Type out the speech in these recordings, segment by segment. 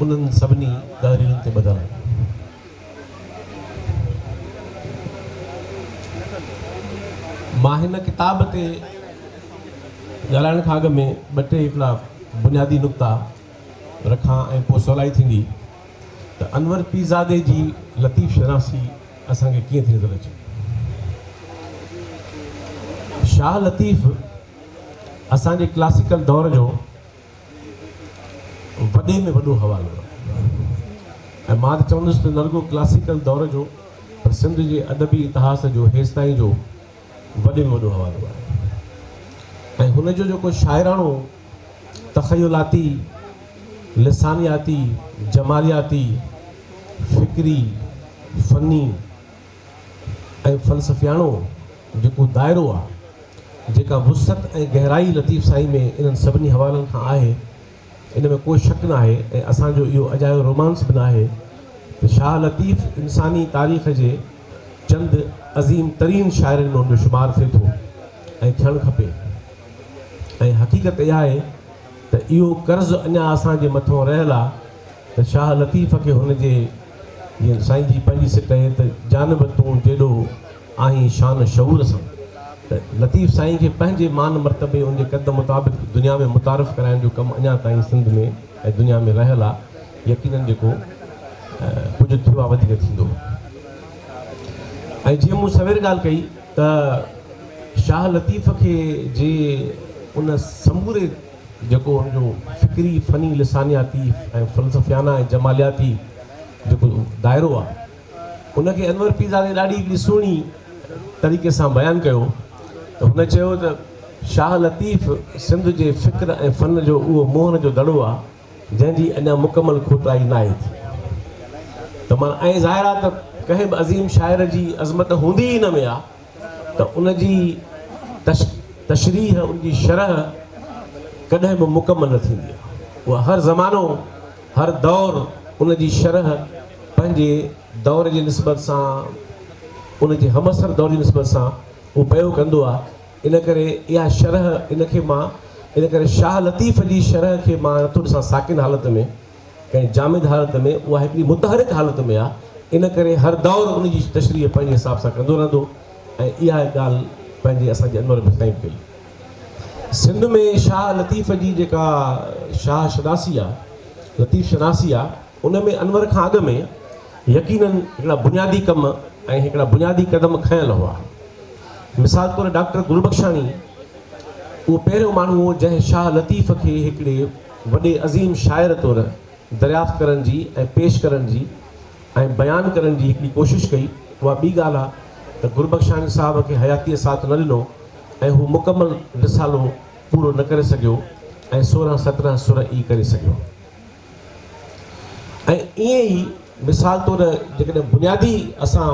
उन्हनि सभिनी ॻाल्हियुनि ते ॿधल आहे। मां हिन किताब ते ॻाल्हाइण खां अॻु में ॿ टे हिकिड़ा बुनियादी नुक़्ता रखां ऐं पोइ सवलाई थींदी त अनवर पीरज़ादे जी लतीफ़ शनासी असांखे कीअं थी नज़र अचे। शाह लतीफ़ असांजे क्लासिकल दौर जो वॾे में वॾो हवालो आहे ऐं मां त चवंदुसि त न रुॻो क्लासिकल दौर जो पर सिंध जे अदबी इतिहास जो हेसिताईं जो वॾे में वॾो हवालो आहे। ऐं हुनजो जेको शाइराणो तख़युलाती लिसानियाती जमालियाती फ़िक्री फ़नी ऐं फ़लसफ़ियाणो जेको दाइरो आहे, जेका वुसत ऐं गहराई लतीफ़ साईं में इन्हनि सभिनी हवालनि खां आहे, इन में कोई शक न आहे। ऐं असांजो इहो अजायो रोमांस बि न आहे त शाह लतीफ़ इंसानी तारीख़ जे चंद अज़ीम तरीन शाइरनि में उनजो शुमारु थिए थो ऐं थियणु खपे। ऐं हक़ीक़त इहा आहे त इहो कर्ज़ु अञा असांजे मथां रहियल आहे त शाह लतीफ़ खे हुनजे जीअं साईं जी पंहिंजी सिट आहे त जानब तूं जेॾो आहीं शान शऊर सां, त लतीफ़ साईं खे पंहिंजे मान मर्तबे उनजे क़द मुताबिक़ दुनिया में मुतारिफ़ कराइण जो कमु अञा ताईं सिंध में ऐं दुनिया में रहियल आहे। यकीनन जेको कुझु थियो आहे वधीक थींदो। ऐं जीअं मूं सवेर ॻाल्हि कई त शाह लतीफ़ खे जे उन समूरे जेको हुनजो फ़िक्री फ़नी लिसानियाती ऐं फ़लसफ़ियाना ऐं जमालियाती जेको दाइरो आहे, उनखे अनवर पीरज़ादे ॾाढी हिकिड़ी सुहिणी तरीक़े सां बयानु कयो त हुन चयो त शाह लतीफ़ सिंध जे फ़िक्र ऐं फ़न जो उहो मोहन जो दड़ो आहे जंहिंजी अञा मुकमल खोटाई न आहे थी। त माना ऐं ज़ाहिर आहे त कंहिं बि अज़ीम शाइर जी अज़मत हूंदी ई न में आहे त उनजी तशरीह उनजी शरह कॾहिं बि मुकमल न थींदी आहे। उहा हर ज़मानो हर दौर उनजी शरह पंहिंजे दौर जी निस्बत सां उनजे हमअसर दौर जी निस्बत सां उहो बयो कंदो आहे। इन करे इहा शरह इन करे शाह लतीफ़ जी शरह खे मां नथो ॾिसां साकिन हालत में, कंहिं जामिद हालत में, उहा हिकिड़ी मुतहरिक हालत में आहे। इन करे हर दौर उनजी तशरीह पंहिंजे हिसाब सां कंदो रहंदो ऐं इहा ॻाल्हि पंहिंजे असांजे अनवर में साईं कई। सिंध में शाह लतीफ़ जी जेका शाह शनासी आहे, लतीफ़ शनासी आहे, उन में अनवर खां अॻु में यकीनन हिकिड़ा बुनियादी कम ऐं हिकिड़ा बुनियादी क़दम खयल हुआ। मिसाल तौरु डॉक्टर गुलबख्शानी उहो पहिरियों माण्हू हो जंहिं शाह लतीफ़ खे हिकिड़े वॾे अज़ीम शाइर तौरु दरियाफ़्त करण जी ऐं पेश करण जी ऐं बयानु करण जी हिकिड़ी कोशिशि कई। उहा ॿी ॻाल्हि आहे त गुलबख्शानी साहब खे हयातीअ साथ न ॾिनो ऐं हू मुकमल रिसालो पूरो न करे सघियो ऐं 16-17 सुर ई करे सघियो। ऐं ईअं ई मिसाल तौरु जेकॾहिं बुनियादी असां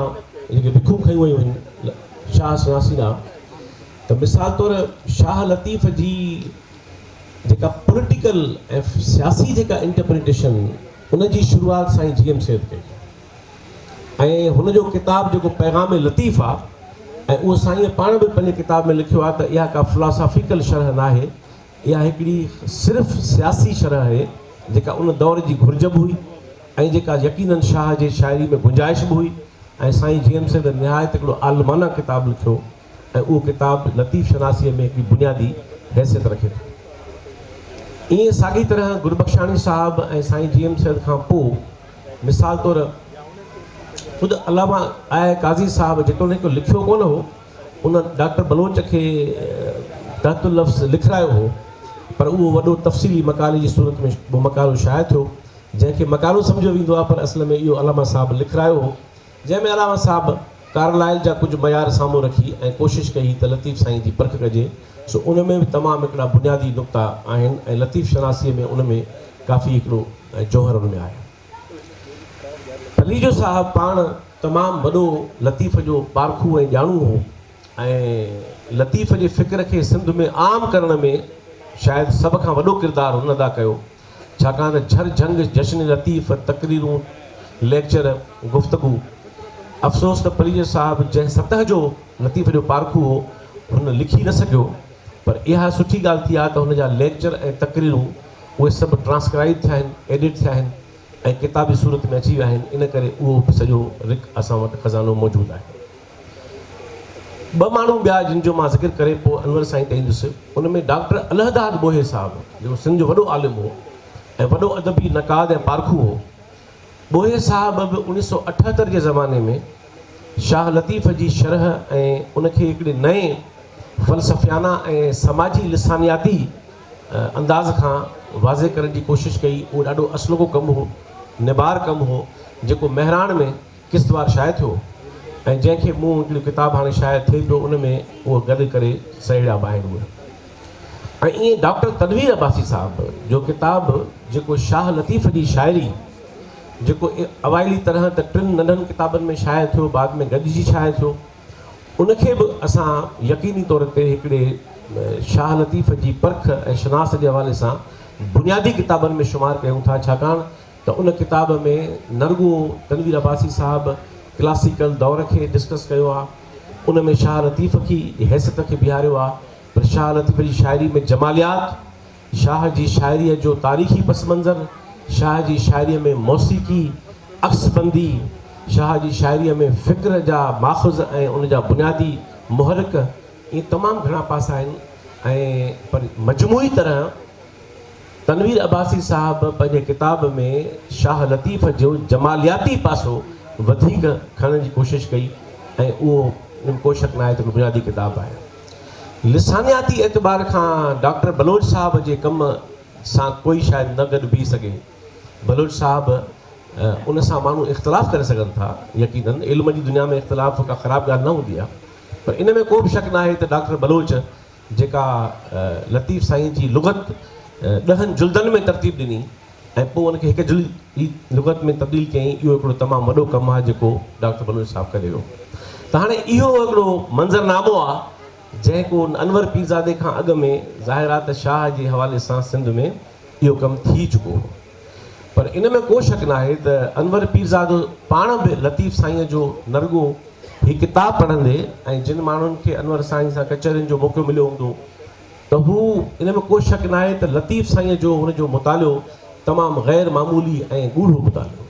जेके विखूं खयूं वयूं आहिनि शाह शनासी ॾांहुं, त मिसाल तौरु शाह लतीफ़ जी जेका पॉलिटिकल ऐं सियासी जेका इंटरप्रिटेशन उनजी शुरूआत साईं GM सैद कई ऐं हुनजो किताबु जेको पैगाम लतीफ़ आहे ऐं उहो साईं पाण बि पंहिंजे किताब में लिखियो आहे त इहा का फिलासॉफिकल शरह न आहे, इहा हिकिड़ी सिर्फ़ु सियासी शरह आहे जेका उन दौर जी घुरिज बि हुई ऐं जेका यकीनन शाह जे शाइरी में गुंजाइश बि हुई। ऐं साईं GM सैद निहायत हिकिड़ो आलमाना किताबु लिखियो ऐं उहो किताबु लतीफ़ शनासीअ में हिकिड़ी बुनियादी हैसियत रखे थो। ईअं साॻी तरह गुलबख्शानी साहब ऐं साईं GM सैद खां पोइ मिसाल तौरु ख़ुदि अलामा आए काज़ी साहब जेको लिखियो कोन हो, उन डॉक्टर बलोच खे तहतुल लफ़्ज़ लिखायो हो, पर उहो वॾो तफ़सीली मकाले जी सूरत में उहो मकालो शाया थियो जंहिंखे मकालो सम्झो वेंदो आहे, पर असल में इहो अलामा साहब लिखायो हो, जंहिंमें अलामा साहब कारलाइल जा कुझु मयार साम्हूं रखी ऐं कोशिशि कई त लतीफ़ साईं जी परख कजे। सो उन में बि तमामु हिकिड़ा बुनियादी नुक़्ता आहिनि ऐं लतीफ़ शनासीअ में उन में काफ़ी हिकिड़ो जौहर उन में आहे। पलीजो साहब पाण तमामु वॾो लतीफ़ जो पारखू ऐं ॼाणू हो ऐं लतीफ़ जे फ़िक्र खे सिंध में आम करण में शायदि सभ खां वॾो किरदारु हुन अदा कयो, छाकाणि त झर झंग जश्न लतीफ़ तक़रीरूं लेक्चर गुफ़्तगू। अफ़सोस त पलीज साहब जंहिं सतह जो लतीफ़ जो पारखू हो हुन लिखी न सघियो, पर इहा सुठी ॻाल्हि थी आहे त हुनजा लेक्चर ऐं तक़रीरूं उहे सभु ट्रांसक्राइब थिया आहिनि, एडिट थिया आहिनि ऐं किताबी सूरत में अची विया आहिनि, इन करे उहो सॼो रिक असां वटि खज़ानो मौजूदु आहे। ॿ माण्हू ॿिया जिन जो मां ज़िक्र करे पोइ अनवर साईं ते ईंदुसि, उन में डॉक्टर अलहदाद बोहे साहिबु, जेको सिंध जो वॾो आलिम हो ऐं वॾो अदबी नक़ाद ऐं पारखू हो। बोहे साहिब बि 1978 जे ज़माने में शाह लतीफ़ जी शरह ऐं उनखे हिकिड़े नए फ़लसफ़ियाना ऐं समाजी लिसानियाती अंदाज़ खां वाज़े करण जी कोशिशि कई। उहो ॾाढो असलगो कमु हो, निबार कमु हो, जेको महराण में किस्तवार शाये थियो ऐं जंहिंखे मूं हिकिड़ी किताबु हाणे शायद थिए पियो, उन में उहो गॾु करे सहेड़ा बि आहिनि उहे। ऐं ईअं डॉक्टर तनवीर अब्बासी साहिबु जो किताबु जेको शाह लतीफ़ जी शाइरी, जेको अवाइली तरह त 3 नंढनि किताबनि में शाये थियो, बाद में गॾिजी शाये थियो, उनखे बि असां यकीनी तौर ते हिकिड़े शाह लतीफ़ जी परख ऐं शनास जे हवाले सां बुनियादी किताबनि में शुमारु कयूं था। छाकाणि त उन किताब में नरगो तनवीर अब्बासी साहिबु क्लासिकल दौर खे डिस्कस कयो आहे, उन में शाह लतीफ़ की हैसियत खे बीहारियो आहे, पर शाह लतीफ़ जी शाइरी में जमालियात, शाह जी शाइरीअ जो तारीख़ी पस मंज़र, शाह जी शाइरीअ में मौसीक़ी अक्सबंदी, शाह जी शाइरीअ में फ़िक्र जा माख़ुज़ ऐं उन जा बुनियादी मुहरिक, इहे तमामु घणा पासा आहिनि। ऐं पर मजमूई तरह तनवीर अब्बासी साहिबु पंहिंजे किताब में शाह लतीफ़ जो जमालियाती पासो वधीक खणण जी कोशिशि कई ऐं उहो को शक न आहे त बुनियादी किताबु आहे। लिसानियाती एतबार खां डॉक्टर बलोच साहिब जे कम सां कोई शायदि न गॾु बीह सघे। बलोच साहिबु उन सां माण्हू इख़्तिलाफ़ु करे सघनि था, यकीनन इल्म जी दुनिया में इख़्तिलाफ़ का ख़राबु ॻाल्हि न हूंदी आहे, पर इन में को बि शक न आहे त डॉक्टर बलोच जेका लतीफ़ साईं जी लुग़त 10 जुल्दनि में तरतीब ॾिनी ऐं पोइ उनखे हिकु लुग़त में तब्दील कयईं, इहो हिकिड़ो तमामु वॾो कमु आहे जेको डॉक्टर बलोच साहिबु करे वियो। त हाणे इहो हिकिड़ो मंज़रनामो आहे जंहिंको अनवर पीरज़ादे खां अॻु में ज़ाहिर आहे त शाह जे हवाले सां सिंध में इहो कमु थी चुको हो, पर इन में को शक न आहे त अनवर पीरज़ादो पाण बि लतीफ़ साईं जो नरगो हीअ किताबु पढ़ंदे ऐं जिन माण्हुनि खे अनवर साईं सां कचहरियुनि जो मौक़ो मिलियो हूंदो त हू इन में को शक न आहे त लतीफ़ साईं जो हुनजो मुतालियो तमामु ग़ैर मामूली ऐं गूढ़ो मुतालियो।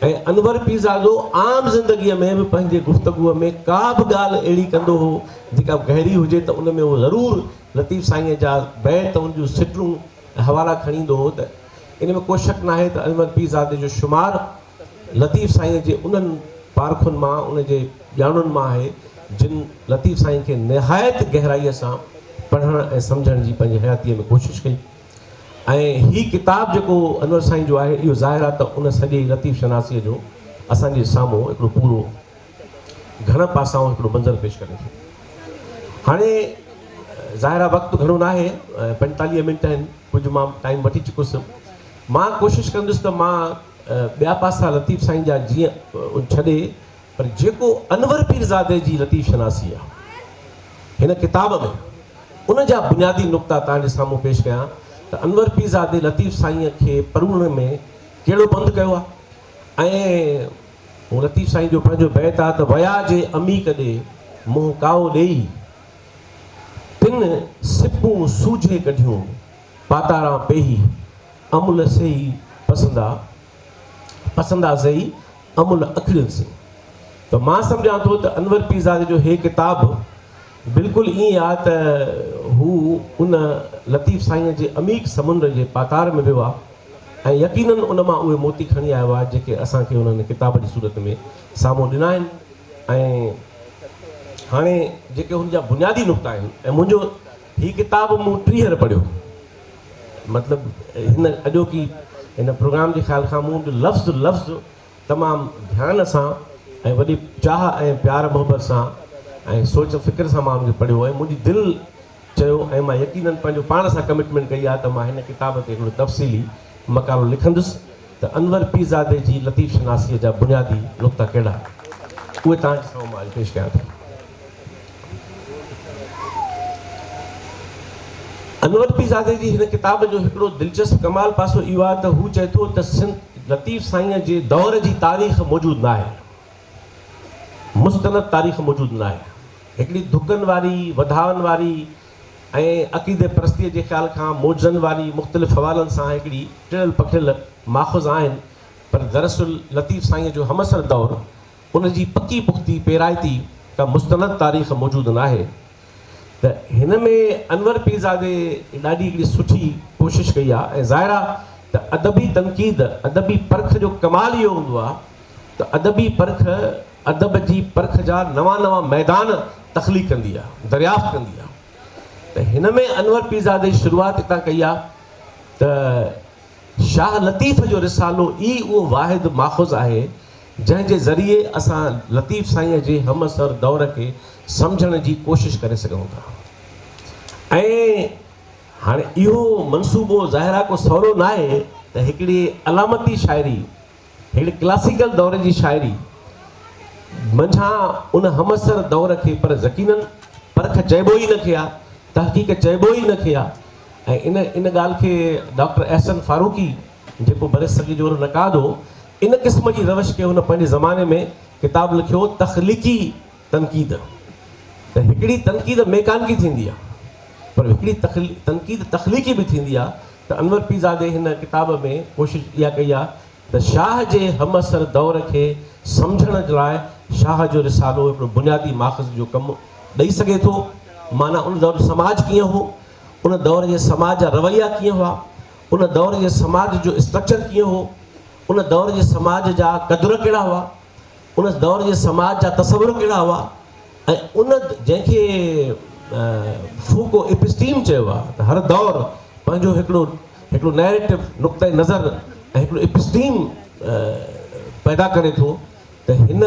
ऐं अनवर पीरज़ादो आम ज़िंदगीअ में बि पंहिंजे गुफ़्तगूअ में का बि ॻाल्हि अहिड़ी कंदो हो जेका गहरी हुजे त उन में उहो ज़रूरु लतीफ़ साईं जा बैत उन जूं सिटरूं हवाला खणी ईंदो हो। त इन में को शक न आहे त अनवर पीरज़ादे जो शुमार लतीफ़ साईं जे उन्हनि पारखुनि मां, उन जे ॼाणुनि मां आहे जिन लतीफ़ साईं खे निहायत गहराईअ सां पढ़ण ऐं सम्झण जी पंहिंजी हयातीअ में कोशिशि कई। ऐं हीअ किताबु जेको अनवर साईं जो आहे, इहो ज़ाहिर आहे त उन सॼे लतीफ़ शनासीअ जो असांजे साम्हूं हिकिड़ो पूरो घण पासाऊं हिकिड़ो मंज़र पेश करे थो। हाणे ज़ाहिर आहे वक़्तु घणो न आहे, 45 मिंट आहिनि, कुझु मां टाइम वठी चुकुसि। मां कोशिशि कंदुसि त मां ॿिया पासा लतीफ़ साईं जा जीअं छॾे, पर जेको अनवर पीरज़ादे जी लतीफ़ शनासी आहे हिन किताब में, उन जा बुनियादी नुक़्ता तव्हांजे साम्हूं पेश कयां त अनवर पीरज़ादे लतीफ़ साईं खे पढ़ण में कहिड़ो बंदि कयो आहे। ऐं हू लतीफ़ साईं जो पंहिंजो बैत आहे त वया जे अमी कॾे मुंहुं काओ ॾेई, 3 सिपूं सूझे कढियूं पातारा पेही, अमुल सही पसंदा सही अमुल अखिड़ियुनि से। त मां सम्झां थो त अनवर पीरज़ादे जो हे किताबु बिल्कुलु ईअं आहे त हू उन लतीफ़ साईं जे अमीक समुंड जे पातार में वियो आहे ऐं यकीनन उन मां उहे मोती खणी आयो आहे जेके असांखे उन्हनि किताब जी सूरत में साम्हूं ॾिना आहिनि। ऐं हाणे जेके हुन जा बुनियादी नुक़्ता आहिनि, ऐं मुंहिंजो हीअ किताबु मूं 30 पढ़ियो, मतिलबु हिन अॼोकी हिन प्रोग्राम जे ख़्याल खां मूं लफ़्ज़ तमामु ध्यान सां ऐं वॾी चाह ऐं प्यार मुहबत सां ऐं सोच फ़िक्र सां मां हुनखे पढ़ियो ऐं मुंहिंजी दिलि चयो ऐं मां यकीनन पंहिंजो पाण सां कमिटमेंट कई आहे त मां हिन किताब ते हिकिड़ो तफ़सीली मक़ालो लिखंदुसि त अनवर पीरज़ादे जी लतीफ़ शनासीअ जा बुनियादी नुक़्ता कहिड़ा, उहे तव्हांजे साम्हूं मां पेश कयां थो। अनवर पीरज़ादे जी हिन किताब जो हिकिड़ो दिलचस्प कमाल पासो इहो आहे त हू चए थो त लतीफ़ साईं जे दौर जी तारीख़ मौजूदु न आहे, मुस्तनद तारीख़ मौजूदु न आहे। हिकिड़ी धुकनि वारी, वधावनि वारी ऐं अक़ीदे परस्तीअ जे ख़्याल खां मौजनि वारी मुख़्तलिफ़ हवालनि सां हिकिड़ी टिड़ियल पखिड़ियल माख़ुज़ आहिनि पर दरअसल लतीफ़ साईं जो हमअसर दौर उन जी पकी पुख्ती पेराइती का मुस्तनद तारीख़ मौजूदु न आहे। त हिन में अनवर पीरज़ादे ॾाढी हिकिड़ी सुठी कोशिशि कई आहे। ऐं ज़ाहिर आहे त अदबी तनक़ीद अदबी परख जो कमाल इहो हूंदो आहे त अदबी परख अदब जी परख जा नवां नवां मैदान तख़लीक़ कंदी आहे, दरियाफ़्त कंदी आहे। त हिन में अनवर पीरज़ादे जी शुरूआति हितां कई आहे त शाह लतीफ़ जो रिसालो ई उहो वाहिद माख़ुज़ आहे जंहिंजे ज़रिए असां लतीफ़ साईं जे हमअसर दौर खे सम्झण जी कोशिशि करे सघूं था। ऐं हाणे इहो मनसूबो ज़ाहिर को सवलो न आहे त हिकिड़ी अलामती शाइरी, हिकिड़ी क्लासिकल दौर जी शाइरी मंझां उन हमअसर दौर खे पर यकीनन परख चइबो ई न खे आहे, तहक़ीक़ चइबो ई न खे आहे। ऐं इन ॻाल्हि खे डॉक्टर अहसन फारूकी जेको बरेसगी जो नक़ाद हो, इन क़िस्म जी रवश खे हुन पंहिंजे ज़माने में किताबु लिखियो तख़लीक़ी तनक़ीद। त हिकिड़ी तनक़ीद मेकानकी थींदी आहे पर हिकिड़ी तनक़ीद तख़लीक़ी बि थींदी आहे। त अनवर पीरज़ादे हिन किताब में कोशिशि इहा कई आहे त शाह जे हमअसर दौर खे सम्झण जे लाइ शाह जो रिसालो हिकिड़ो बुनियादी माख़ज़ जो कमु ॾेई सघे थो। माना उन दौर जो समाज कीअं हो, उन दौर जे समाज जा रवैया कीअं हुआ, उन दौर जे समाज जो स्ट्रक्चर कीअं हो, उन दौर जे समाज जा क़दुर कहिड़ा हुआ, उन दौर जे समाज जा तसवुर कहिड़ा हुआ। ऐं उन जंहिंखे फूको एपिस्टीम चयो आहे त हर दौर पंहिंजो हिकिड़ो नैरेटिव नुक़्ते नज़र ऐं हिकिड़ो एपिस्टीम पैदा करे थो। त हिन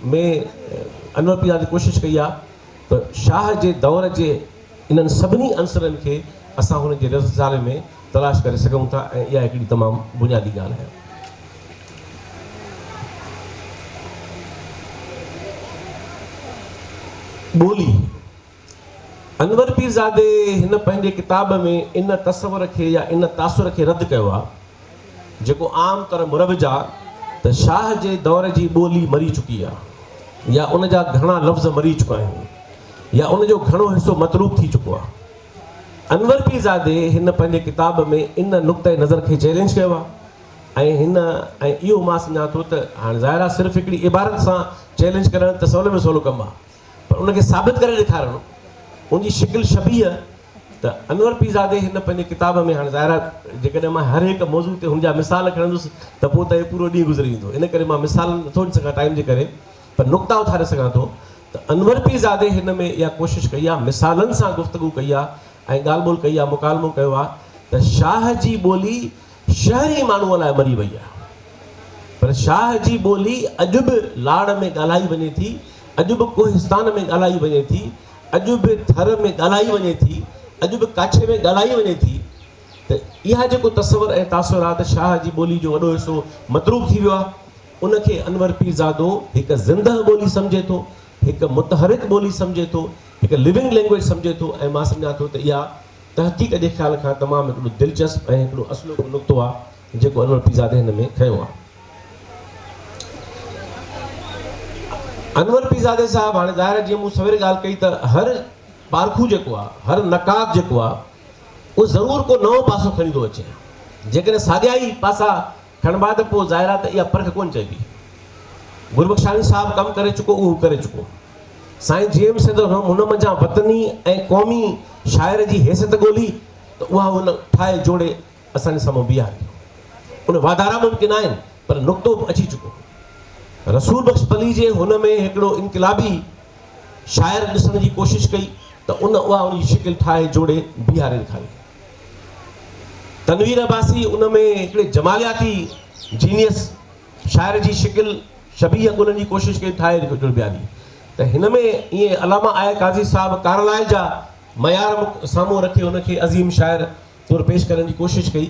में अनवर पीरज़ादे कोशिशि कई आहे त शाह जे दौर जे इन्हनि सभिनी अंसरनि खे असां हुन जे रिसाले में तलाश करे सघूं था। ऐं इहा हिकिड़ी तमामु बुनियादी ॻाल्हि आहे। ॿोली अनवर पीरज़ादे हिन पंहिंजे किताब में इन तसवर खे या इन तासुर खे रद्द कयो आहे जेको आम तौर मुरविज आहे त शाह जे दौर जी ॿोली मरी चुकी आहे या उन जा घणा लफ़्ज़ मरी चुका आहिनि या उन जो घणो हिसो मतरूब थी चुको आहे। अनवर पीरज़ादे हिन पंहिंजे किताब में इन नुक़्ते नज़र खे चैलेंज कयो आहे। ऐं इहो मां सम्झां थो त हाणे ज़ाहिर आहे सिर्फ़ु हिकिड़ी इबारत सां चैलेंज करणु त सवले में सवलो कमु आहे, पर उनखे साबित करे ॾेखारणु उनजी शिकिल शबीह। त अनवर पीरज़ादे हिन पंहिंजे किताब में हाणे ज़ाहिर आहे जेकॾहिं मां हर हिकु मौज़ू ते हुनजा मिसाल खणंदुसि त पोइ त इहो पूरो ॾींहुं गुज़री वेंदो, इन करे मां मिसाल नथो ॾेई सघां टाइम जे करे, पर नुक़्ता उथारे सघां थो। त अनवर पीरज़ादे हिन में इहा कोशिशि कई आहे, मिसालनि सां गुफ़्तगू कई आहे ऐं ॻाल्हि ॿोल कई आहे, मुकालमो कयो आहे त शाह जी ॿोली शहरी माण्हूअ लाइ मरी वई आहे, पर शाह जी ॿोली अॼु बि लाड़ में ॻाल्हाई वञे थी, अॼु बि कोहिस्तान में ॻाल्हाई वञे थी, अॼु बि थर में ॻाल्हाई वञे थी, अॼु बि काछे में ॻाल्हाई वञे थी। त इहा जेको तसवर ऐं तासुर आहे त शाह जी ॿोली जो वॾो हिसो मतरूब थी वियो आहे, उनखे अनवर पीरज़ादो हिकु ज़िंदह ॿोली सम्झे थो, हिकु मुतहरिक ॿोली सम्झे थो, हिकु लिविंग लैंग्वेज सम्झे थो। ऐं मां सम्झां थो त इहा तहक़ीक़ जे ख़्याल खां तमामु हिकिड़ो दिलचस्प ऐं हिकिड़ो असुलो नुक़्तो आहे जेको अनवर पीरज़ादे हिन में खयो आहे। अनवर पीरज़ादे साहिबु हाणे ज़ाहिर जीअं मूं सवेरे ॻाल्हि कई त हर पारखू जेको आहे, हर नक़ाद जेको आहे, उहो ज़रूरु को नओं पासो खणी थो अचे। जेकॾहिं साॻिया ई पासा खणिबा त पोइ ज़ाहिर आहे त इहा परख कोन चइबी। गुरबख्शानी साहिबु कमु करे चुको, उहो करे चुको। साईं जेम्स हुन मंझां वतनी ऐं क़ौमी शाइर जी हैसियत ॻोल्ही त उहा हुन ठाहे जोड़े असांजे साम्हूं बीहारी। उन वाधारा मुमकिन आहिनि पर नुक़्तो अची चुको। रसूल बख्श पली जे हुन में हिकिड़ो इनक़िलाबी शाइर ॾिसण जी कोशिशि कई त उहा उनजी शिकिल ठाहे जोड़े बीहारे ॾेखारी। तनवीर अब्बासी उन में हिकिड़े जमालियाती जीनियस शाइर जी शिकिल शबीह ॻोल्हण जी कोशिशि कई, ठाहे बीहारी। त हिन में ईअं अलामा आए काज़ी साहिबु कारलाए जा मयार साम्हूं रखे हुनखे अज़ीम शाइर तौरु पेश करण जी कोशिशि कई।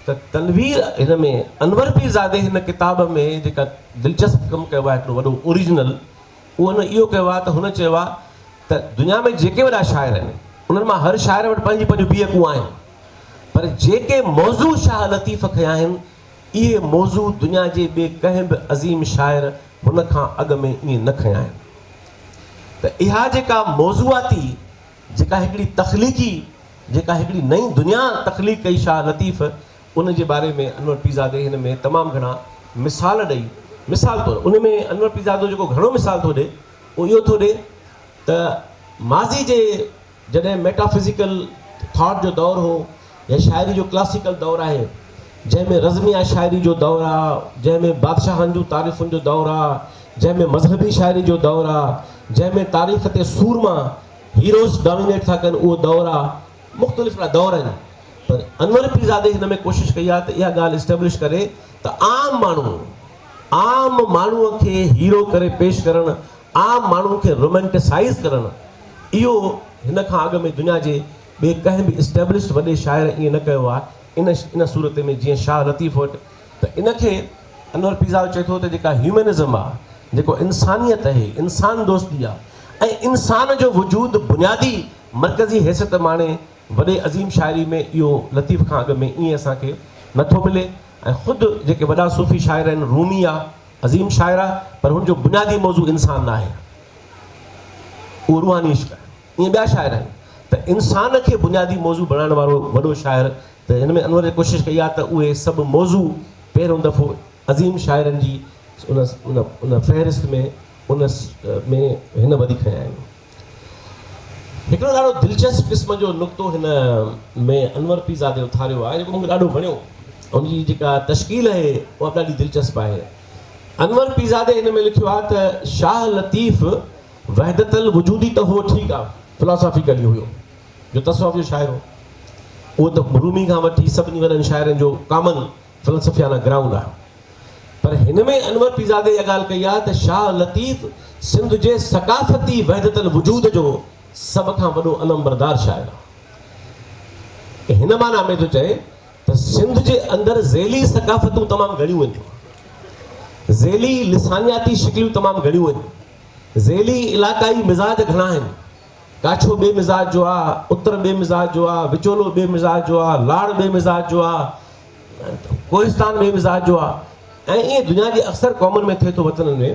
त तनवीर हिन में अनवर पीरज़ादे हिन किताब में जेका दिलचस्प कमु कयो आहे हिकिड़ो वॾो ओरिजिनल, उहो हुन इहो कयो आहे त हुन चयो आहे त दुनिया में जेके वॾा शाइर आहिनि उन्हनि मां हर शाइर वटि पंहिंजी पंहिंजूं बीहकूं आहिनि, पर जेके मौज़ू शाह लतीफ़ खया आहिनि इहे मौज़ू दुनिया जे ॿिए कंहिं बि अज़ीम शाइर हुन खां अॻु में ईअं न खया आहिनि। त इहा जेका मौज़ूआती जेका हिकिड़ी तख़लीक़ी जेका हिकिड़ी नई दुनिया तख़लीक़ कई शाह लतीफ़, उन जे बारे में अनवर पीरज़ादे हिन में तमामु घणा मिसाल ॾेई, मिसाल तौरु उन में अनवर पीरज़ादो जेको घणो मिसाल थो ॾिए उहो इहो थो ॾिए त माज़ी जे जॾहिं मेटाफिज़िकल थॉट जो दौरु हो या शाइरी जो क्लासिकल दौरु आहे, जंहिंमें रज़मिया शाइरी जो दौरु आहे, जंहिंमें बादशाहनि जूं तारीफ़ुनि जो दौरु आहे, जंहिंमें मज़हबी शाइरी जो दौरु आहे, जंहिंमें तारीख़ ते सूरमा हीरोज़ डोमिनेट था कनि, उहो दौरु आहे। मुख़्तलिफ़ दौर आहिनि, पर अनवर पीरज़ादे हिन में कोशिशि कई आहे त इहा ॻाल्हि इस्टेब्लिश करे त आम माण्हूअ खे हीरो करे पेश करणु, आम माण्हूअ खे रोमेंटिसाइज़ करणु, इहो हिन खां अॻु में दुनिया जे ॿिए कंहिं बि इस्टेब्लिश्ड वॾे शाइर ईअं न कयो आहे। इन सूरत में जीअं शाह लतीफ़ वटि, त इनखे अनवर पीरज़ादो चए थो त जेका ह्यूमनिज़म आहे, जेको इंसानियत आहे, इंसान दोस्ती आहे ऐं इंसान जो वजूद बुनियादी मरकज़ी हैसियत माणे वॾे अज़ीम शाइरी में इहो लतीफ़ खां अॻु में ईअं असांखे नथो मिले। ऐं ख़ुदि जेके वॾा सूफ़ी शाइर आहिनि, रूमी आहे अज़ीम शाइर आहे, पर हुनजो बुनियादी मौज़ू इंसान न आहे, उहो रूहानी इश्क़ आहे। ईअं ॿिया शाइर आहिनि, त इंसान खे बुनियादी मौज़ू बणाइण वारो वॾो शाइर, त हिन में अनवर कोशिशि कई आहे त उहे सभु मौज़ू पहिरियों दफ़ो अज़ीम शाइरनि जी उन फ़हिरिस्त में हिन वधी खयां आहिनि। हिकिड़ो ॾाढो दिलचस्प क़िस्म जो नुक़्तो हिन में अनवर पीरज़ादे उथारियो आहे, जेको मूंखे ॾाढो वणियो। उनजी जेका तश्कील आहे उहा ॾाढी दिलचस्प आहे। अनवर पीरज़ादे हिन में लिखियो आहे त शाह लतीफ़ वहदतल वजूदी त हो, ठीकु आहे, फिलोसॉफिकली हुयो, जो तसव्वुफ़ जो शाइर हो, उहो त रूमी खां वठी सभिनी वॾनि शाइरनि जो कॉमन फ़िलसफ़ियाना ग्राउंड आहे। पर हिन में अनवर पीरज़ादे इहा ॻाल्हि कई आहे त शाह लतीफ़ सिंध जे सकाफ़ती वहदतल वजूद जो सभ खां वॾो अलमबरदार शाइर आहे। हिन माना में थो चए त सिंध जे अंदरि ज़ेली सकाफ़तूं तमामु घणियूं आहिनि, ज़ेली लिसानियाती शिकिलियूं तमामु घणियूं आहिनि, ज़ेली इलाक़ाई मिज़ाज घणा आहिनि। काछो ॿिए मिज़ाज जो आहे, उत्तर ॿिए मिज़ाज जो आहे, विचोलो ॿिए मिज़ाज जो आहे, लाड़ ॿिए मिज़ाज जो आहे, कोहिस्तान ॿिए मिज़ाज जो आहे। ऐं ईअं दुनिया जे अक्सर क़ौमुनि में थिए थो, वतननि में,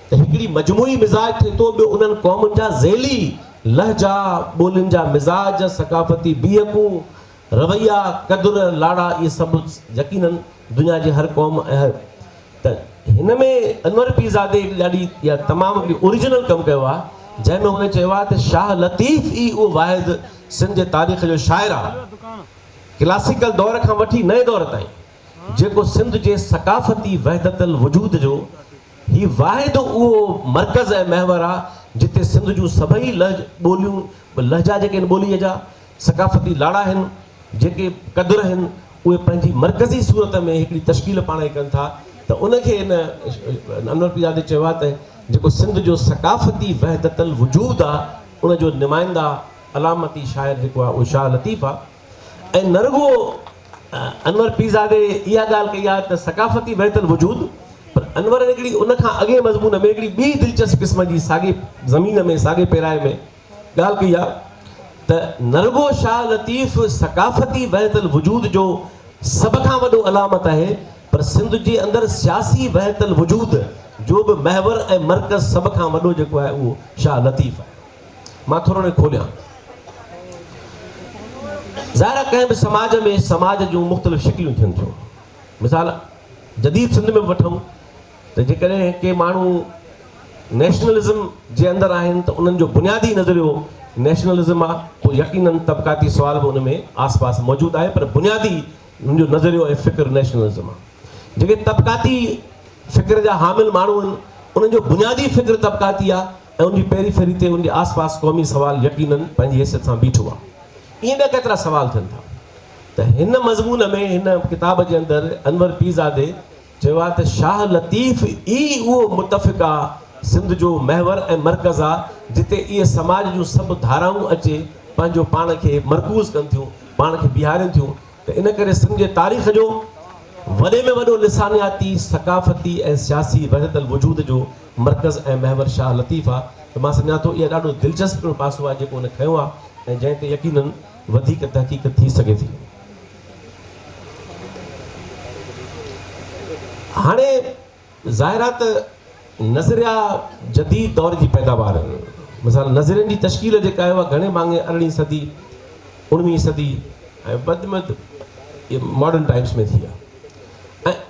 त हिकिड़ी मजमूई मिज़ाज थिए थो, ॿियो उन्हनि क़ौमुनि जा ज़ेली लहजा, ॿोलियुनि जा मिज़ाज, सकाफ़ती बीहकूं, रवैया, क़दुर, लाड़ा, इहे सभु यकीनन दुनिया जे हर क़ौम। त हिन में अनवर पीरज़ादे ॾाढी इहा तमामु ओरिजिनल कमु कयो आहे, जंहिंमें हुन चयो आहे त शाह लतीफ़ ई उहो वाहिद सिंध जे तारीख़ जो शाइर आहे, क्लासिकल दौर खां वठी नए दौर ताईं, जेको सिंध जे सकाफ़ती वहदतल वजूद जो ही वाहिद उहो मर्कज़ ऐं महवर आहे, जिते सिंध जूं सभई ॿोलियूं, लहजा जेके आहिनि ॿोलीअ जा, सकाफ़ती लाड़ा आहिनि, जेके क़दुर आहिनि, उहे पंहिंजी मर्कज़ी सूरत में हिकिड़ी तश्कील पाण ई कनि था। त उनखे हिन अनवर पीरज़ादे चयो आहे त जेको सिंध जो सकाफ़ती वहदतल वजूद आहे, उनजो नुमाइंदा अलामती शाइर जेको आहे उहो शाह लतीफ़ आहे। ऐं न रुॻो अनवर पीरज़ादे इहा ॻाल्हि कई आहे त सकाफ़ती वहदतल वजूद, पर अनवर हिकिड़ी उन खां अॻे मज़मून में हिकिड़ी ॿी दिलचस्प क़िस्म जी साॻे ज़मीन में, साॻे पैराए में ॻाल्हि कई आहे त न रुॻो शाह लतीफ़ सकाफ़ती वहदतल वजूद जो सभ खां वॾो अलामत आहे, पर सिंध जे अंदरि सियासी वहदतल वजूद जो बि महवर ऐं मर्कज़ सभ खां वॾो जेको आहे उहो शाह लतीफ़ आहे। मां थोरो ने खोलियां, ज़ाहिर आहे कंहिं बि समाज में समाज जूं मुख़्तलिफ़ शिकिलियूं थियनि थियूं। मिसाल जदीद सिंध में वठूं त जेकॾहिं के माण्हू नेशनलिज़म जे अंदरि आहिनि, त उन्हनि जो बुनियादी नज़रियो नेशनलिज़म आहे, पोइ यकीनन तबक़ाती सुवाल बि उन में आस पास मौजूदु आहे, पर बुनियादी उनजो नज़रियो ऐं फ़िक्र नेशनलिज़म आहे। जेके तबक़ाती फ़िक्र जा हामिल माण्हू आहिनि, उन्हनि जो बुनियादी फ़िक्र तबक़ाती आहे, ऐं उनजी पहिरीं फेरी ते उनजे आस पास क़ौमी सवाल यकीनन पंहिंजी हैसियत सां बीठो आहे। ईअं ॿिया केतिरा सवाल थियनि था। त हिन मज़मून में, हिन किताब जे अंदरि अनवर पीरज़ादे चयो आहे त शाह लतीफ़ ई उहो मुतफ़िक़ आहे, सिंध जो महवर ऐं मर्कज़ आहे, जिते इहे समाज जूं सभु धाराऊं अचे पंहिंजो पाण खे मरकूज़ कनि थियूं, पाण खे बीहारनि थियूं। त इन करे सिंध जे तारीख़ जो वॾे में वॾो लिसानियाती, सकाफ़ती ऐं सियासी वहदतल वजूद जो मर्कज़ ऐं महवर शाह लतीफ़ आहे। त मां सम्झां थो इहा ॾाढो दिलचस्प पासो आहे जेको हुन खयो आहे, ऐं जंहिं ते यकीनन वधीक तहक़ीक़ थी सघे थी। हाणे ज़ाहिर आहे त नज़रिया जदीद दौर जी पैदावार आहिनि। मिसाल नज़रियनि जी तश्कील जेका आहे उहा घणे भाङे 18वीं सदी, 19वीं सदी ऐं बदमद इहे मॉडर्न टाइम्स में थी आहे।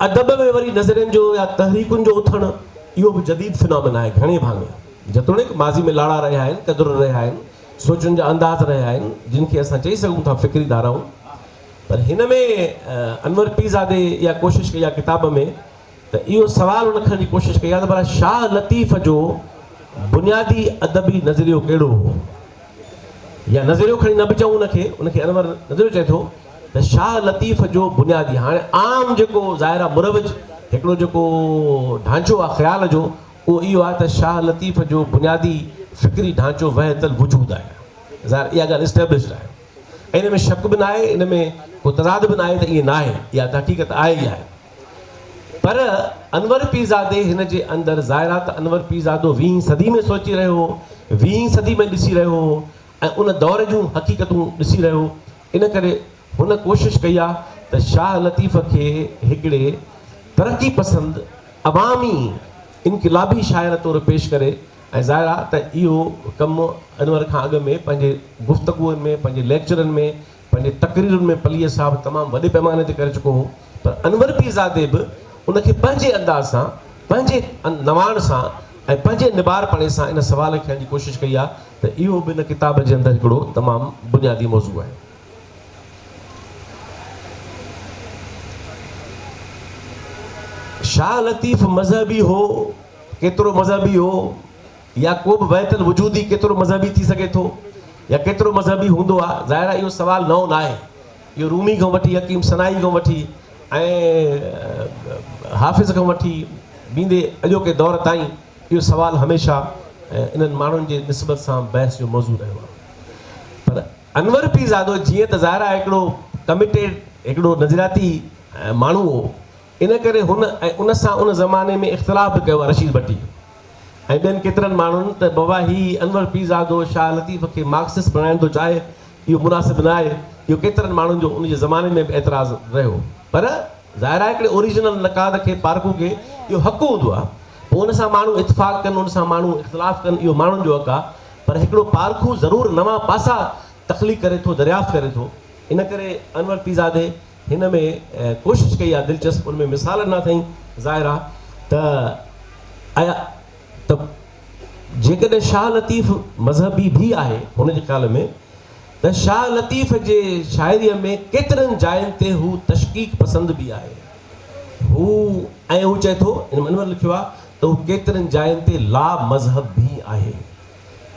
अदब में वरी नज़रियनि जो या तहरीकुनि जो उथणु इहो बि जदीद फिनोमेना आहे घणे भाङे। जेतोणीकि माज़ी में लाड़ा रहिया आहिनि, क़दुर रहिया आहिनि, सोचनि जा अंदाज़ रहिया आहिनि, जिन खे असां चई सघूं था फ़िक्री धाराऊं। पर हिन में अनवर पीरज़ादे इहा कोशिशि कई आहे किताब में त इहो सुवालु रखण जी कोशिशि कई आहे त भला शाह लतीफ़ जो बुनियादी अदबी नज़रियो कहिड़ो हो, या नज़रियो खणी न बि चऊं उनखे अनवर नज़रियो चए थो त शाह लतीफ़ जो बुनियादी। हाणे आम जेको ज़ाहिर आहे मुरवज हिकिड़ो जेको ढांचो आहे ख़्याल जो, उहो इहो आहे त शाह लतीफ़ जो बुनियादी फ़िक्री ढांचो वहतल वजूद आहे। ज़ाहिर इहा ॻाल्हि इस्टेब्लिश्ड आहे, ऐं इन में शक बि न आहे, इन में को तज़ाद बि न आहे त ईअं न आहे, इहा त हक़ीक़त आहे ई आहे। पर अनवर पीरज़ादे हिन जे अंदरि ज़ाहिर आहे त अनवर पीरज़ादो 20वीं सदी में सोची रहियो हो, 20वीं सदी में ॾिसी रहियो हो, ऐं उन दौर जूं हक़ीक़तूं ॾिसी रहियो। इन करे हुन कोशिशि कई आहे त शाह लतीफ़ खे हिकिड़े तरक़ी पसंदि अवामी इनक़िलाबी शाइर तौरु पेश करे। ऐं ज़ाहिर आहे त इहो कमु अनवर खां अॻु में पंहिंजे गुफ़्तगूअनि में, पंहिंजे लेक्चरनि में, पंहिंजे तक़रीरुनि में पलीअ साहब तमामु वॾे पैमाने ते करे चुको हो। पर अनवर पीरज़ादे बि उनखे पंहिंजे अंदाज़ सां, पंहिंजे नवाण सां ऐं पंहिंजे निबारपणे सां इन सवाल खे खणण जी कोशिशि कई आहे त इहो बि इन किताब जे अंदरि हिकिड़ो तमामु बुनियादी मौज़ू आहे। शाह लतीफ़ मज़हबी हो, केतिरो मज़हबी हो, या को बि वहतल वजूदी केतिरो मज़हबी थी सघे थो, या केतिरो मज़हबी हूंदो आहे, ज़ाहिर आहे इहो सुवालु नओं न आहे। इहो रूमी खां वठी, हकीम सनाई खां वठी ऐं हाफ़िज़ खां वठी बींदे अॼोके दौर ताईं इहो सुवालु हमेशह इन्हनि माण्हुनि जे निस्बत सां बहस जो मौज़ू रहियो आहे। पर अनवर पीरज़ादो जीअं त ज़ाहिर आहे हिकिड़ो कमिटेड, हिकिड़ो नज़रियाती माण्हू हो, इन करे हुन ऐं उन सां उन ज़माने में इख़्तिलाफ़ बि कयो आहे रशीद भट्टी ऐं ॿियनि केतिरनि माण्हुनि त बाबा ही अनवर पीरज़ादो शाह लतीफ़ खे मार्क्सिस्ट बणाइण थो चाहे, इहो मुनासिबु न आहे। इहो केतिरनि माण्हुनि जो उन जे ज़माने में बि एतिराज़ु रहियो। पर ज़ाहिर आहे हिकिड़े ओरिजिनल नक़ाद खे, पारखू खे इहो हक़ु हूंदो आहे, पोइ उन सां माण्हू इतफ़ाक़ कनि, उन सां माण्हू इख़्तिलाफ़ कनि, इहो माण्हुनि जो हक़ु आहे। पर हिकिड़ो पारखू ज़रूरु नवां पासा तख़लीक़ करे थो, दरियाफ़्त करे थो। इन करे अनवर पीरज़ादे हिन में कोशिशि कई आहे दिलचस्प, उन में मिसाल न अथई। ज़ाहिर आहे त आया त जेकॾहिं शाह लतीफ़ मज़हबी बि आहे हुनजे ख़्याल में, त शाह लतीफ़ जे शाइरीअ में केतिरनि जायुनि ते हू तशकीक पसंदि बि आहे। हू ऐं हू चए थो, इन में अनवर लिखियो आहे त हू केतिरनि जायुनि ते ला मज़हब बि आहे।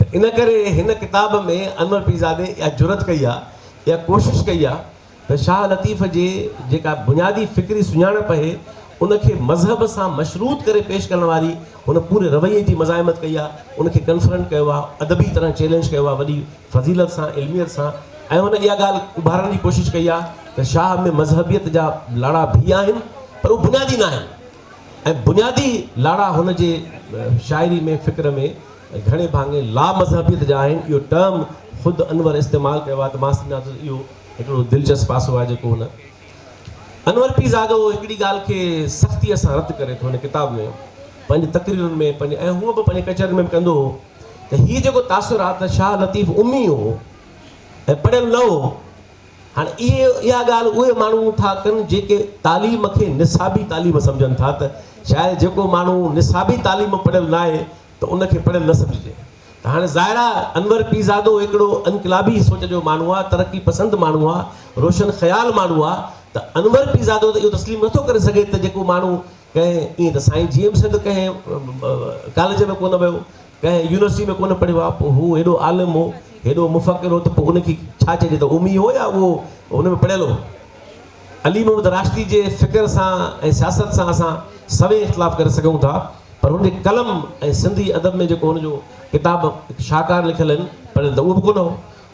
त इन करे हिन किताब में अनवर पीरज़ादे इहा जुरत कई आहे, इहा कोशिशि कई आहे त शाह लतीफ़ जे जेका बुनियादी फ़िक्री सुञाणप आहे उनखे मज़हब सां मशरूत करे पेश करण वारी हुन पूरे रवैये जी मज़ाहिमत कई आहे, उनखे कन्फ्रंट कयो आहे, अदबी तरह चैलेंज कयो आहे वॾी फज़ीलत सां, इल्मियत सां। ऐं हुन इहा ॻाल्हि उभारण जी कोशिशि कई आहे त शाह में मज़हबियत जा लाड़ा बि आहिनि, पर उहे बुनियादी न आहिनि। ऐं बुनियादी लाड़ा हुन जे शाइरी में, फ़िक्र में घणे भाङे ला मज़हबियत जा आहिनि। इहो टर्म ख़ुदि अनवर इस्तेमालु कयो आहे, त मां सम्झां थो इहो हिकिड़ो दिलचस्प पासो आहे जेको हुन अनवर पीरज़ादो हिकिड़ी ॻाल्हि खे सख़्तीअ सां रद्द करे थो हिन किताब में, पंहिंजी तक़रीरुनि में, पंहिंजे ऐं हूअ बि पंहिंजे कचहरी में बि कंदो हो त हीअ जेको तासुर आहे त शाह लतीफ़ उम्मी हो ऐं पढ़ियलु न हो। हाणे इहा ॻाल्हि उहे माण्हू था कनि जेके तालीम खे निसाबी तालीम सम्झनि था, त शायदि जेको माण्हू निसाबी तालीम पढ़ियलु न आहे त उनखे पढ़ियलु न सम्झिजे। त हाणे ज़ाहिर आहे अनवर पीरज़ादो हिकिड़ो इनक़िलाबी सोच जो माण्हू आहे, तरक़ी पसंदि माण्हू आहे, रोशन ख़्याल माण्हू आहे। त अनवर पीरज़ादो त इहो तस्लीम नथो करे सघे त जेको माण्हू कंहिं ईअं त साईं GM सिंध कंहिं कॉलेज में कोन वियो, कंहिं यूनिवर्सिटी में कोन पढ़ियो आहे, पोइ हू हेॾो आलिम हो, हेॾो मुफ़क़िर हो, त पोइ उनखे छा चइजे त उमी हो या उहो हुन में पढ़ियलु हो। अली मोहम्मद राशिदी जे फ़िक्र सां ऐं सियासत सां असां सभई इख़्तिलाफ़ करे सघूं था, पर हुनजे कलम ऐं सिंधी अदब में जेको हुनजो किताब शाहकार लिखियलु आहिनि पढ़ियलु त उहो बि कोन हो।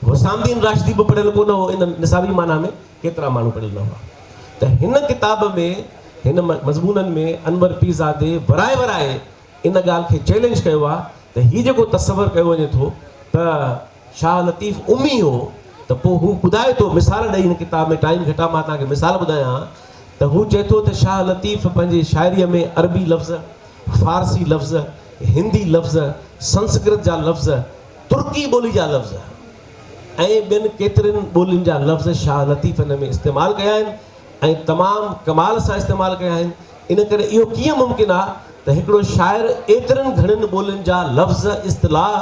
हुसामुद्दीन राशिदी बि पढ़ियलु कोन हो। इन निसाबी माना में केतिरा माण्हू पढ़ियलु न हुआ। त हिन किताब में, हिन मज़मूननि में अनवर पीरज़ादे वराए इन ॻाल्हि खे चैलेंज कयो आहे त हीउ जेको तसवुरु कयो वञे थो त शाह लतीफ़ उम्मी हो, त पोइ हू ॿुधाए थो मिसाल ॾेई हिन किताब में, टाइम घटा मां तव्हांखे मिसाल ॿुधायां त हू चए थो त शाह लतीफ़ पंहिंजे शाइरीअ में अरबी लफ़्ज़, फ़ारसी लफ़्ज़, हिंदी लफ़्ज़, संस्कृत जा लफ़्ज़, तुर्की ॿोली जा लफ़्ज़ ऐं ॿियनि केतिरनि ॿोलियुनि जा लफ़्ज़ शाह लतीफ़ हिन में इस्तेमालु कया आहिनि। ऐं तमामु कमाल सां इस्तेमालु कया आहिनि। इन करे इहो कीअं मुमकिन आहे त हिकिड़ो शाइर एतिरनि घणनि ॿोलियुनि जा लफ़्ज़ इस्तिलाह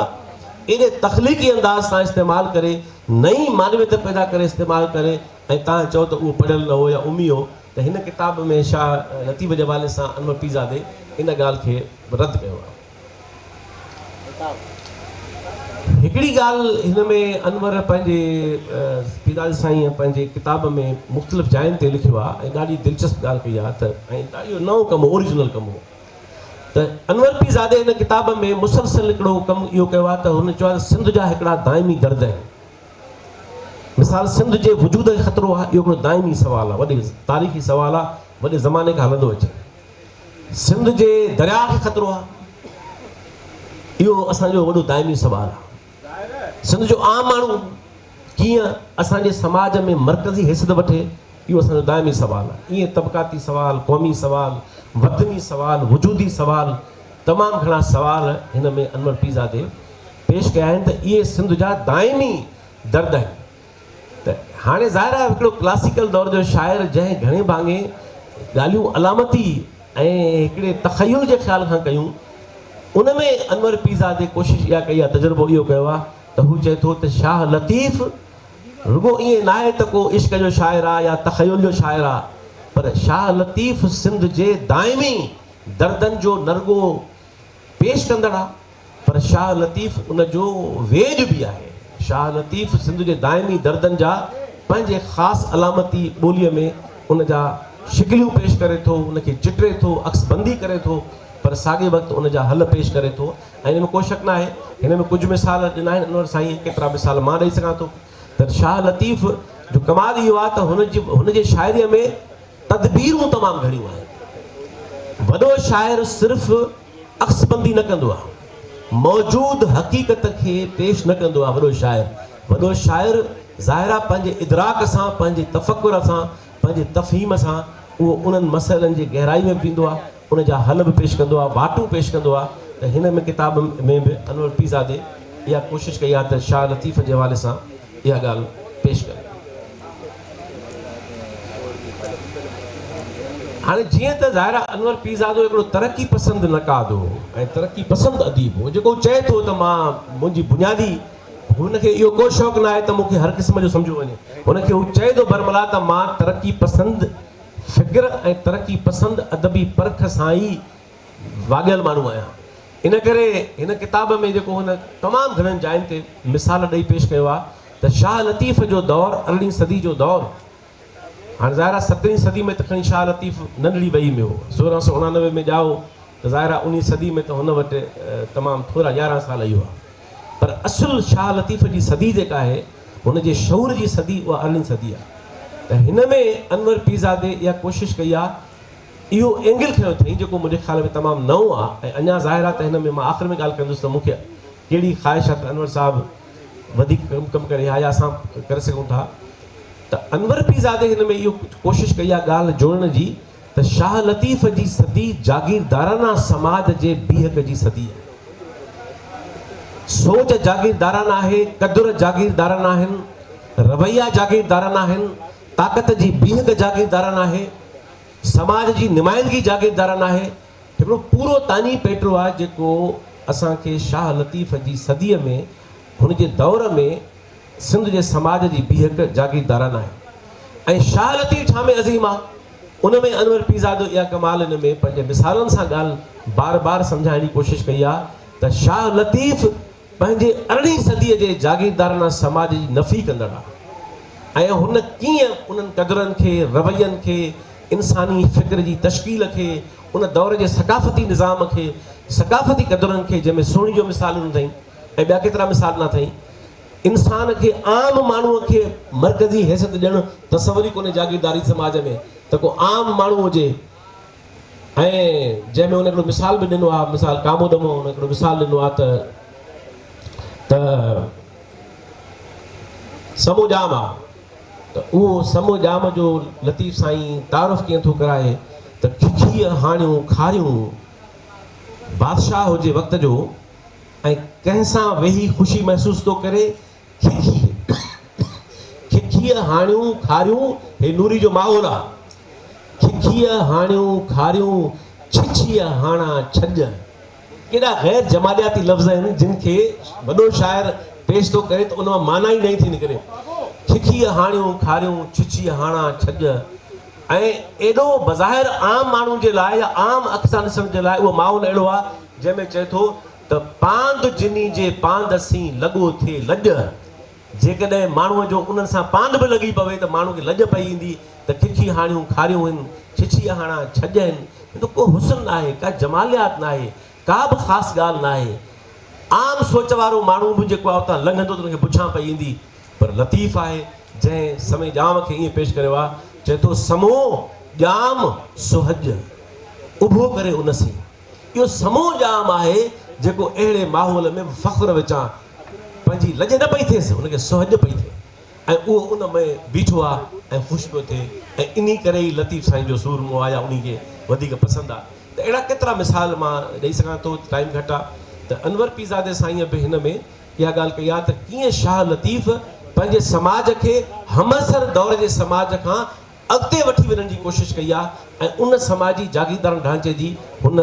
एॾे तख़लीक़ी अंदाज़ सां इस्तेमालु करे, नई मानवियत पैदा करे इस्तेमालु करे, ऐं तव्हां चओ त उहो पढ़ियलु न हो या उमी हो, त हिन किताब में शाह लतीफ़ जे हवाले सां अनवर पीरज़ादे इन ॻाल्हि खे रद्द कयो आहे। हिकिड़ी ॻाल्हि हिन में अनवर पंहिंजे पीरज़ादे साईं पंहिंजे किताब में मुख़्तलिफ़ जायुनि ते लिखियो आहे ऐं ॾाढी दिलचस्प ॻाल्हि कई आहे त ऐं ॾाढो नओं कमु हो, ओरिजिनल कमु हो। त अनवर पीरज़ादे हिन किताब में मुसलसल हिकिड़ो कमु इहो कयो आहे त हुन चयो आहे सिंध जा हिकिड़ा दाइमी दर्द आहिनि। मिसाल सिंध जे वजूद खे ख़तरो आहे, इहो हिकिड़ो दाइमी सुवालु आहे, वॾे तारीख़ी सुवालु आहे, वॾे ज़माने खां हलंदो अचे। सिंध जे दरिया खे ख़तरो आहे, इहो असांजो वॾो दाइमी सुवालु आहे। सिंध जो आम माण्हू कीअं असांजे समाज में मर्कज़ी हैसियत वठे, इहो असांजो दाइमी सुवालु आहे। ईअं तबक़ाती सुवाल, क़ौमी सुवाल, वतनी सुवाल, वजूदी सुवाल, तमामु घणा सुवाल हिन में अनवर पीरज़ादे पेश कया आहिनि त इहे सिंध जा दाइमी दर्द आहिनि। त हाणे ज़ाहिर आहे हिकिड़ो क्लासिकल दौर जो शाइर जंहिं घणे भाङे ॻाल्हियूं अलामती ऐं हिकिड़े तख़य्युल जे ख़्याल खां कयूं, उन में अनवर पीरज़ादे कोशिशि इहा कई आहे, तजुर्बो इहो कयो आहे त हू चए थो त शाह लतीफ़ रुगो ईअं न आहे त को इश्क जो शाइर आहे या तख़य्युल जो शाइर आहे, पर शाह लतीफ़ सिंध जे दाइमी दर्दनि जो नरगो पेश कंदड़ आहे, पर शाह लतीफ़ उन जो वेज बि आहे। शाह लतीफ़ सिंध जे दाइमी दर्दनि जा पंहिंजे ख़ासि अलामती ॿोलीअ में उन जा शिकिलियूं पेश करे थो, उनखे चिटे थो, अक्सबंदी करे थो, पर साॻे वक़्तु उन जा हल पेश करे थो। ऐं हिन में को शक न आहे, हिन में कुझु मिसाल ॾिना आहिनि अनवर साईं, केतिरा मिसाल मां ॾेई सघां थो त शाह लतीफ़ जो कमाल इहो आहे त हुनजे शाइरीअ में तदबीरूं तमामु घणियूं आहिनि। वॾो शाइर सिर्फ़ु अक्सबंदी न कंदो आहे, मौजूद हक़ीक़त खे पेश न कंदो आहे। वॾो शाइर ज़ाहिरा पंहिंजे इदराक सां, पंहिंजे तफ़क्कुर सां, पंहिंजे तफ़हीम सां उहो उन्हनि मसइलनि जी गहराई में बि ईंदो आहे, उन जा हल बि पेश कंदो आहे, वाटूं पेश कंदो आहे। त हिन में किताब में बि अनवर पीरज़ादे इहा कोशिशि कई आहे त शाह लतीफ़ जे हवाले सां इहा ॻाल्हि पेश करे। हाणे जीअं त ज़ाहिर आहे अनवर पीरज़ादो हिकिड़ो तरक़ी पसंदि नक़ाद हो ऐं तरक़ी पसंदि अदीब हो, जेको चए थो त मां मुंहिंजी बुनियादी, हुनखे इहो को शौक़ु न आहे त मूंखे हर क़िस्म जो सम्झो वञे। हुनखे हू चए थो बरमला त मां तरक़ी पसंदि फ़िक्र ऐं तरक़ी पसंदि अदबी परख सां ई वाॻियल माण्हू आहियां। इन करे हिन किताब में जेको हुन तमामु घणनि जायुनि ते मिसाल ॾेई पेश कयो आहे त शाह लतीफ़ जो दौरु 18वीं सदी जो दौरु, हाणे ज़ाहिर आहे 17वीं सदी में त खणी शाह लतीफ़ नंढड़ी वई में हो, 1689 में ॼाओ त ज़ाहिर आहे 19वीं सदी में त हुन वटि तमामु थोरा 11 साल इहो आहे, पर असुल शाह लतीफ़ जी सदी जेका आहे हुनजे शऊर जी सदी उहा 18वीं सदी आहे। त हिन में अनवर पीरज़ादे इहा कोशिशि कई आहे, इहो एंगल खयो अथई जेको मुंहिंजे ख़्याल में तमामु नओं आहे। ऐं अञा ज़ाहिर आहे त हिन में मां आख़िर में ॻाल्हि कंदुसि त मूंखे कहिड़ी ख़्वाहिश आहे त अनवर साहिबु वधीक कमु करे या असां करे सघूं था। त अनवर पीरज़ादे हिन में इहो कोशिशि कई आहे ॻाल्हि जोड़ण जी त शाह लतीफ़ जी सदी जागीरदाराना समाज जे बीहक जी सदी आहे। सोच जागीरदाराना आहे, क़दुर जागीरदाराना आहिनि, रवैया जागीरदाराना आहिनि, ताक़त जी बीहक जागीरदाराना आहे, समाज जी नुमाइंदगी जागीरदाराना आहे। हिकिड़ो पूरो तानी पेटरो आहे जेको असांखे शाह लतीफ़ जी सदीअ में हुनजे दौर में सिंध जे समाज जी बीहक जागीरदाराना आहे। ऐं शाह लतीफ़ छा में अज़ीम आहे, उन में अनवर पीरज़ादो इहा कमाल हिन में पंहिंजे मिसालनि सां ॻाल्हि बार बार सम्झाइण जी कोशिशि कई आहे त शाह लतीफ़ पंहिंजे 18वीं सदीअ जे जागीरदाराना समाज जी नफ़ी कंदड़ आहे ऐं हुन कीअं उन्हनि क़दुरनि खे, रवैयनि खे, इंसानी फ़िक्र जी तश्कील खे, उन दौर जे सक़ाफ़ती निज़ाम खे, सक़ाफ़ती क़दुरनि खे, जंहिंमें सोणी जो मिसाल न अथई ऐं ॿिया केतिरा मिसाल न अथई, इंसान खे, आम माण्हूअ खे मर्कज़ी हैसियत ॾियणु तसवुर ई कोन्हे जागीरदारी समाज में त को आम माण्हू हुजे। ऐं जंहिंमें हुन हिकिड़ो मिसाल बि ॾिनो आहे, मिसाल कामोदमो हुन हिकिड़ो मिसाल ॾिनो आहे त समो जाम आहे, त उहो समो जाम जो लतीफ़ साईं तारुफ़ कीअं थो कराए त खिखीअ हाणियूं खारियूं बादशाह हुजे वक़्त जो ऐं कंहिं सां वेही ख़ुशी महसूस थो करे, खिखीअ हाणियूं खारियूं हे नूरी जो माहौल आहे। खिखीअ हाणियूं खारियूं छिछीअ हाणा छॼ। केॾा गैर जमालियाती लफ़्ज़ आहिनि जिन खे वॾो शाइर पेश थो करे त उन मां माना ई नई थी निकिरे। खिखीअ हाणियूं खारियूं छिछीअ हाणा छॼ। ऐं एॾो बज़ाहिर आम माण्हुनि जे लाइ या आम अख सां ॾिसण जे लाइ उहो माहौल अहिड़ो आहे जंहिंमें चए थो त पांद जिनी जे पांदसी लॻो थिए लॼ। जेकॾहिं माण्हूअ जो उन्हनि सां पांद बि लॻी पवे त माण्हू खे लॼ पई ईंदी त खिखी हाणियूं खारियूं आहिनि, छिछी हाणा छॼ आहिनि। त को हुस्न न आहे, का जमालियात न आहे, का बि ख़ासि ॻाल्हि न आहे। आम सोच वारो माण्हू बि जेको आहे उतां लंघंदो त उनखे पुछां पई ईंदी। पर लतीफ़ आहे जंहिं समय ॼाम खे ईअं पेश करियो आहे, चए थो समूह ॼाम सुहज उभो करे उन सी। इहो समूह ॼाम आहे जेको अहिड़े माहौल में फ़ख्र विचां पंहिंजी लॼ न पई थिएसि, उनखे सुहज पई थिए ऐं उहो उन में बीठो आहे ऐं ख़ुशि पियो थिए। ऐं इन करे ई लतीफ़ साईं जो सूरमो आहे या उन खे वधीक पसंदि आहे। त अहिड़ा केतिरा मिसाल मां ॾेई सघां थो, टाइम घटि आहे। त अनवर पीरज़ादे साईं बि हिन में इहा ॻाल्हि कई आहे त कीअं शाह लतीफ़ पंहिंजे समाज खे हमअसर दौर जे समाज खां अॻिते वठी वञण जी कोशिशि कई आहे ऐं उन समाजी जागीरदार ढांचे जी हुन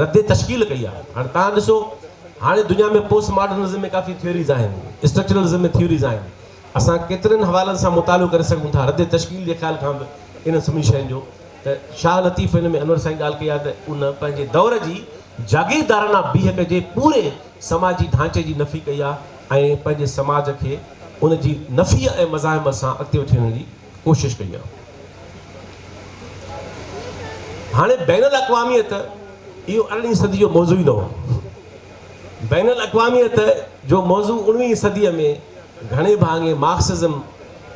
रद्द तश्कील कई आहे। हाणे तव्हां ॾिसो, हाणे दुनिया में पोस्ट मॉडर्निज़म में काफ़ी थ्योरीज़ आहिनि, स्ट्रक्चरलिज़म में थ्योरीज़ आहिनि। असां केतिरनि हवालनि सां मुतालो करे सघूं था रद्द तश्कील जे ख़्याल खां बि इन सभिनी शयुनि जो। त शाह लतीफ़ हिन में अनवर साईं ॻाल्हि कई आहे त उन पंहिंजे दौर जी जागीरदाराना बीहक जे पूरे समाजी ढांचे जी नफ़ी कई आहे ऐं पंहिंजे समाज खे उन जी नफ़ी ऐं मज़ाहिम सां अॻिते वठी वञण जी कोशिशि कई आहे। हाणे बैनुल अक़वामियत इहो 18वीं सदी जो मौज़ू ई न हो। बैनुल अक़वामियत जो मौज़ू 19वीं सदीअ में घणे भाङे मार्क्सिज़म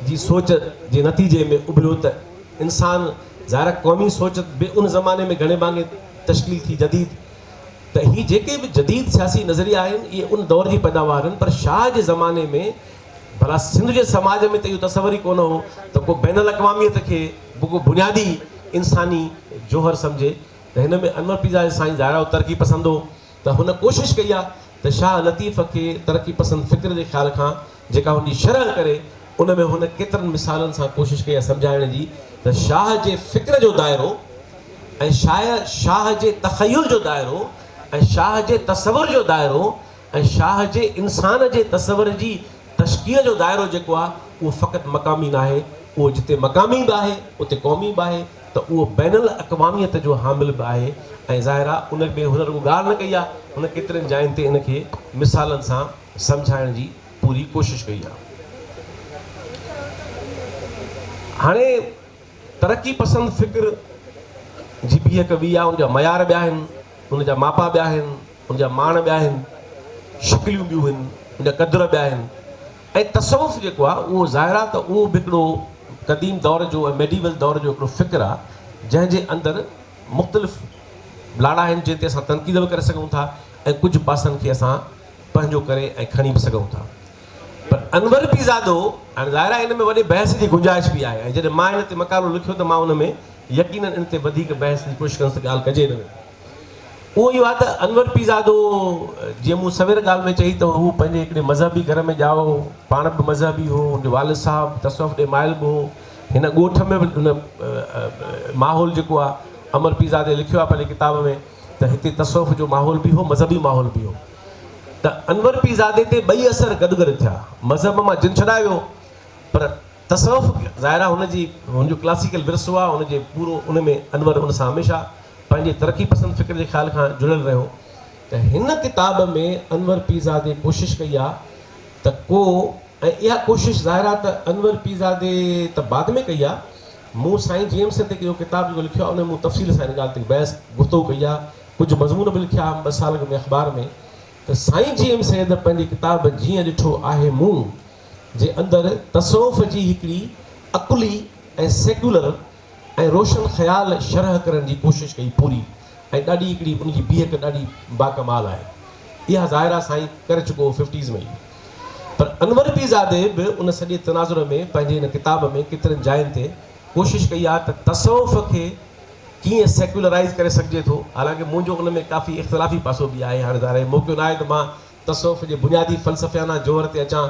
जी सोच जे नतीजे में उभरियो त इंसान ज़ाहिर क़ौमी सोच बि उन ज़माने में घणे भाङे तश्कील थी जदीद। त ही जेके बि जदीद सियासी नज़रिया आहिनि इहे उन दौर जी पैदावार आहिनि। पर शाह जे ज़माने में भला सिंध जे समाज में त इहो तसवर ई कोन हो त को बैनुल अक़वामियत खे को बुनियादी इंसानी जोहर सम्झे। त हिन में अनवर पीरज़ादे साईं ज़ाहिर तरक़ी पसंद हो त हुन कोशिशि कई आहे त शाह लतीफ़ खे तरक़ी पसंद फ़िक्र जे ख़्याल खां जेका हुनजी शरह करे उन में हुन केतिरनि मिसालनि सां कोशिशि कई आहे सम्झाइण जी त शाह जे फ़िक्र जो दाइरो ऐं शाह जे तख़य्युल जो दाइरो ऐं शाह जे तसवर जो दाइरो ऐं शाह जे इंसान जे तसवर जी तश्कील जो दाइरो जेको आहे उहो फ़क़ति मक़ामी न आहे। उहो जिते मक़ामी बि आहे उते क़ौमी बि आहे। त उहो बैनुल अक़वामियत जो हामिल बि आहे ऐं ज़ाहिर आहे उन में हुन रुॻो ॻाल्हि न कई आहे, हुन केतिरनि जायुनि ते इन खे मिसालनि सां सम्झाइण जी पूरी कोशिशि कई आहे। हाणे तरक़ी पसंदि फ़िक्र जी बीहक ॿी आहे, उनजा मयार ॿिया आहिनि, उनजा मापा ॿिया आहिनि, उनजा मान ॿिया आहिनि, शिकिलियूं ॿियूं आहिनि, उनजा क़दुर ॿिया आहिनि। ऐं तसव्वुफ़ जेको आहे उहो ज़ाहिर आहे त उहो बि हिकिड़ो क़दीम दौर जो ऐं मेडिवल दौर जो हिकिड़ो फ़िक्र आहे जंहिंजे अंदरि मुख़्तलिफ़ लाड़ा आहिनि जिन ते असां तनक़ीद बि करे सघूं था ऐं कुझु पासनि खे असां पंहिंजो करे ऐं खणी बि सघूं था। पर अनवर पीरज़ादो हाणे ज़ाहिर आहे इन में वॾे बहस जी गुंजाइश बि आहे ऐं जॾहिं मां इन ते मक़ालो लिखियो त मां उन में यकीननि इन ते वधीक बहस जी कोशिशि कंदुसि ॻाल्हि कजे हिन में। उहो इहो आहे त अनवर पीरज़ादो जीअं मूं सवेर ॻाल्हि में चई त हू पंहिंजे हिकिड़े मज़हबी घर में ॼाओ, पाण बि मज़हबी हो, हुनजो वालिद साहिबु तसव्वुफ़ ॾे माइल बि हो। हिन ॻोठ में बि हुन माहौल जेको आहे अमर पीरज़ादे लिखियो आहे पंहिंजे किताब में त हिते तसव्वुफ़ जो माहौल बि हो, मज़हबी माहौल बि हो। त अनवर पीरज़ादे ते ॿई असर गॾु गॾु थिया। मज़हब मां जिन छॾाए वियो पर तसव्वुफ़ ज़ाहिर आहे हुनजो क्लासिकल विरसो आहे, हुनजे पूरो उन में अनवर उन सां हमेशह पंहिंजे तरक़ी पसंदि फ़िक्र जे ख़्याल खां जुड़ियल रहियो। त हिन किताब में अनवर पीरज़ादे कोशिशि कई आहे त को ऐं इहा कोशिशि ज़ाहिर आहे त अनवर पीरज़ादे त बाद में कई आहे। मूं साईं जेम्स ते इहो किताब जेको लिखियो आहे उन में मूं तफ़सील सां हिन ॻाल्हि ते बहस गुफ़्तगू कई आहे, कुझु मज़मून बि लिखिया 2 साल में अख़बार में। त साईं जेम्स सैयद पंहिंजी किताब जीअं ॾिठो आहे मूं जे अंदरि तसव्वुफ़ जी हिकिड़ी अकुली ऐं सेक्युलर ऐं रोशन ख़्याल शरह करण जी कोशिशि कई पूरी ऐं ॾाढी हिकिड़ी उनजी बीहक ॾाढी बाकमाल आहे। इहा ज़ाहिर आहे साईं करे चुको हो 50s में ई। पर अनवर पीरज़ादे बि उन सॼे तनाज़ुर में पंहिंजे हिन किताब में केतिरनि जायुनि ते कोशिशि कई आहे त तसव्वुफ़ खे कीअं सेक्युलराइज़ करे सघिजे थो। हालांकि मुंहिंजो उन में काफ़ी इख़्तिलाफ़ी पासो बि आहे। हाणे ज़ाहिर मौक़ो न आहे त मां तसव्वुफ़ जे बुनियादी फ़लसफ़ियाना जोहर ते अचां